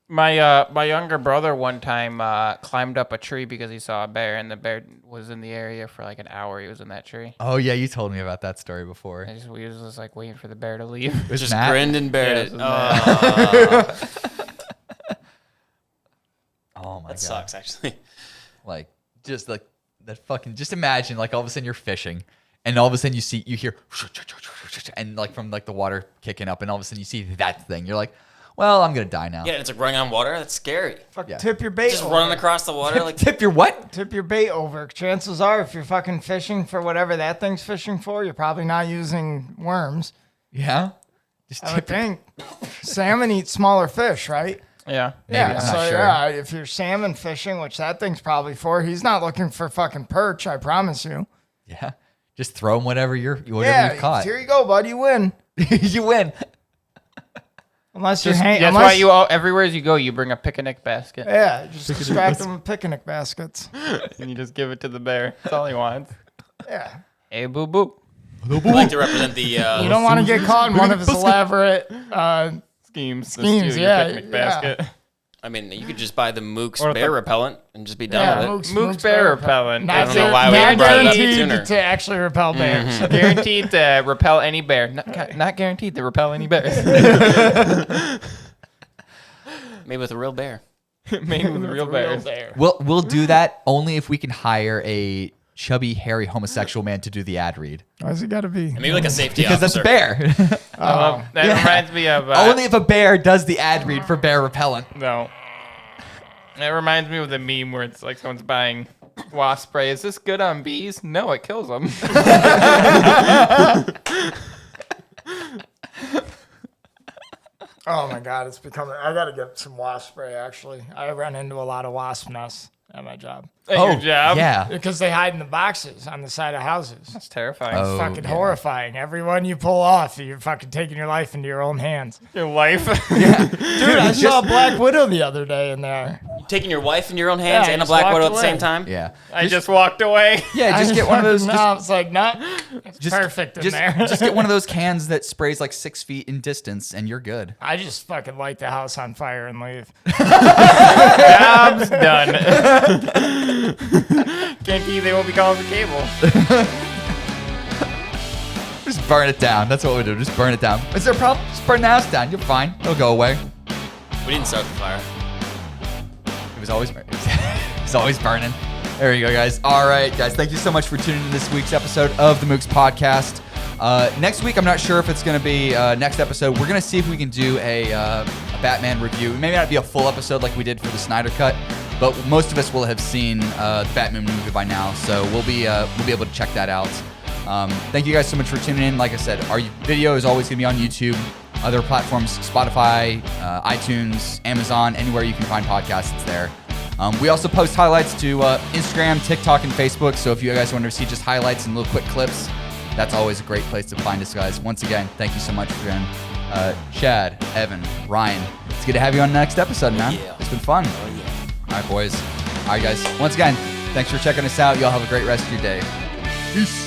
Speaker 1: My younger brother one time climbed up a tree because he saw a bear, and the bear was in the area for like an hour. He was in that tree.
Speaker 3: Oh yeah, you told me about that story before.
Speaker 1: We was just like waiting for the bear to leave.
Speaker 3: Was
Speaker 2: just
Speaker 3: Matt?
Speaker 2: grinned and bared
Speaker 1: Yeah,
Speaker 2: it.
Speaker 1: this is
Speaker 3: Oh my
Speaker 2: That
Speaker 3: god,
Speaker 2: sucks, actually.
Speaker 3: like just like that fucking. Just imagine like all of a sudden you're fishing, and all of a sudden you hear and like from like the water kicking up, and all of a sudden you see that thing. You're like, well, I'm gonna die now.
Speaker 2: Yeah, and it's like running on water. That's scary.
Speaker 3: Yeah.
Speaker 4: Tip your bait.
Speaker 2: Just
Speaker 4: over.
Speaker 2: running across the water. Like,
Speaker 3: Tip your what?
Speaker 4: Tip your bait over. Chances are, if you're fucking fishing for whatever that thing's fishing for, you're probably not using worms.
Speaker 3: Yeah. Just
Speaker 4: I would
Speaker 3: tip your,
Speaker 4: think. Salmon eat smaller fish, right?
Speaker 1: Yeah.
Speaker 4: Yeah,
Speaker 3: I'm
Speaker 4: so
Speaker 3: not sure.
Speaker 4: yeah, if you're salmon fishing, which that thing's probably for, he's not looking for fucking perch, I promise you.
Speaker 3: yeah. Just throw him whatever you've
Speaker 4: Yeah,
Speaker 3: caught.
Speaker 4: here you go, bud. You win.
Speaker 3: You win.
Speaker 4: Unless you're
Speaker 1: Just,
Speaker 4: hanging.
Speaker 1: that's why you all everywhere you go, you bring a picnic basket
Speaker 4: Yeah, just distract them with picnic baskets.
Speaker 1: and you just give it to the bear. That's all he wants.
Speaker 4: Yeah.
Speaker 1: Hey, boo boo.
Speaker 2: we like to represent the.
Speaker 4: You don't want to get caught in one of his elaborate.
Speaker 1: Schemes.
Speaker 4: Schemes,
Speaker 1: Just do
Speaker 4: yeah,
Speaker 1: your picnic
Speaker 4: yeah.
Speaker 1: basket.
Speaker 2: I mean, you could just buy the Mooks
Speaker 1: Or
Speaker 2: bear
Speaker 1: the-
Speaker 2: repellent and just be done with it.
Speaker 1: Mooks bear repellent.
Speaker 2: I don't know why we haven't brought it up
Speaker 4: guaranteed
Speaker 2: sooner.
Speaker 4: to actually repel bears.
Speaker 1: Guaranteed to repel any bear. Not guaranteed to repel any bears.
Speaker 2: Maybe with a real bear.
Speaker 1: Made with real bears.
Speaker 3: We'll do that only if we can hire a chubby, hairy homosexual man to do the ad read.
Speaker 4: Why's it got to be?
Speaker 2: And maybe like a safety
Speaker 3: Because that's
Speaker 2: officer.
Speaker 3: a bear.
Speaker 1: That reminds me of
Speaker 3: Only if a bear does the ad read for bear repellent.
Speaker 1: no. That reminds me of the meme where it's like someone's buying wasp spray. Is this good on bees? No, it kills them.
Speaker 4: Oh my God, it's becoming. I got to get some wasp spray, actually. I run into a lot of wasp nests at my job.
Speaker 1: Your job.
Speaker 3: yeah.
Speaker 4: Because they hide in the boxes on the side of houses.
Speaker 1: That's terrifying.
Speaker 3: Oh.
Speaker 4: Fucking
Speaker 3: yeah.
Speaker 4: horrifying. Every one you pull off, you're fucking taking your life into your own hands.
Speaker 1: Your life.
Speaker 4: Dude, I saw a black widow the other day in there.
Speaker 2: You taking your wife in your own hands
Speaker 4: Yeah, I
Speaker 2: and a
Speaker 4: just
Speaker 2: black
Speaker 4: walked
Speaker 2: widow at the
Speaker 4: away.
Speaker 2: same time?
Speaker 3: Yeah.
Speaker 1: I just walked away.
Speaker 3: Yeah, just get one of those.
Speaker 4: No, it's like, no, it's
Speaker 3: Just,
Speaker 4: perfect in
Speaker 3: just,
Speaker 4: there.
Speaker 3: just get one of those cans that sprays like 6 feet in distance, and you're good.
Speaker 4: I just fucking light the house on fire and leave.
Speaker 1: Job's done. Guarantee they won't be calling for cable.
Speaker 3: Just burn it down. That's what we do. Just burn it down. Is there a problem? Just burn the house down. You're fine. It'll go away.
Speaker 2: We didn't start the fire.
Speaker 3: It was always burning. It's always burning. There you go, guys. All right, guys. Thank you so much for tuning in to this week's episode of the Mooks Podcast. Next week, I'm not sure if it's going to be next episode. We're going to see if we can do a Batman review. It may not be a full episode like we did for the Snyder Cut, but most of us will have seen the Batman movie by now, so we'll be able to check that out. Thank you guys so much for tuning in. Like I said, our video is always going to be on YouTube, other platforms, Spotify, iTunes, Amazon, anywhere you can find podcasts, it's there. We also post highlights to Instagram, TikTok, and Facebook, so if you guys want to see just highlights and little quick clips, that's always a great place to find us, guys. Once again, thank you so much again. Chad, Evan, Ryan, it's good to have you on the next episode, man.
Speaker 2: yeah.
Speaker 3: It's been fun.
Speaker 2: Oh, yeah.
Speaker 3: All right, boys. All right, guys. Once again, thanks for checking us out. Y'all have a great rest of your day. Peace.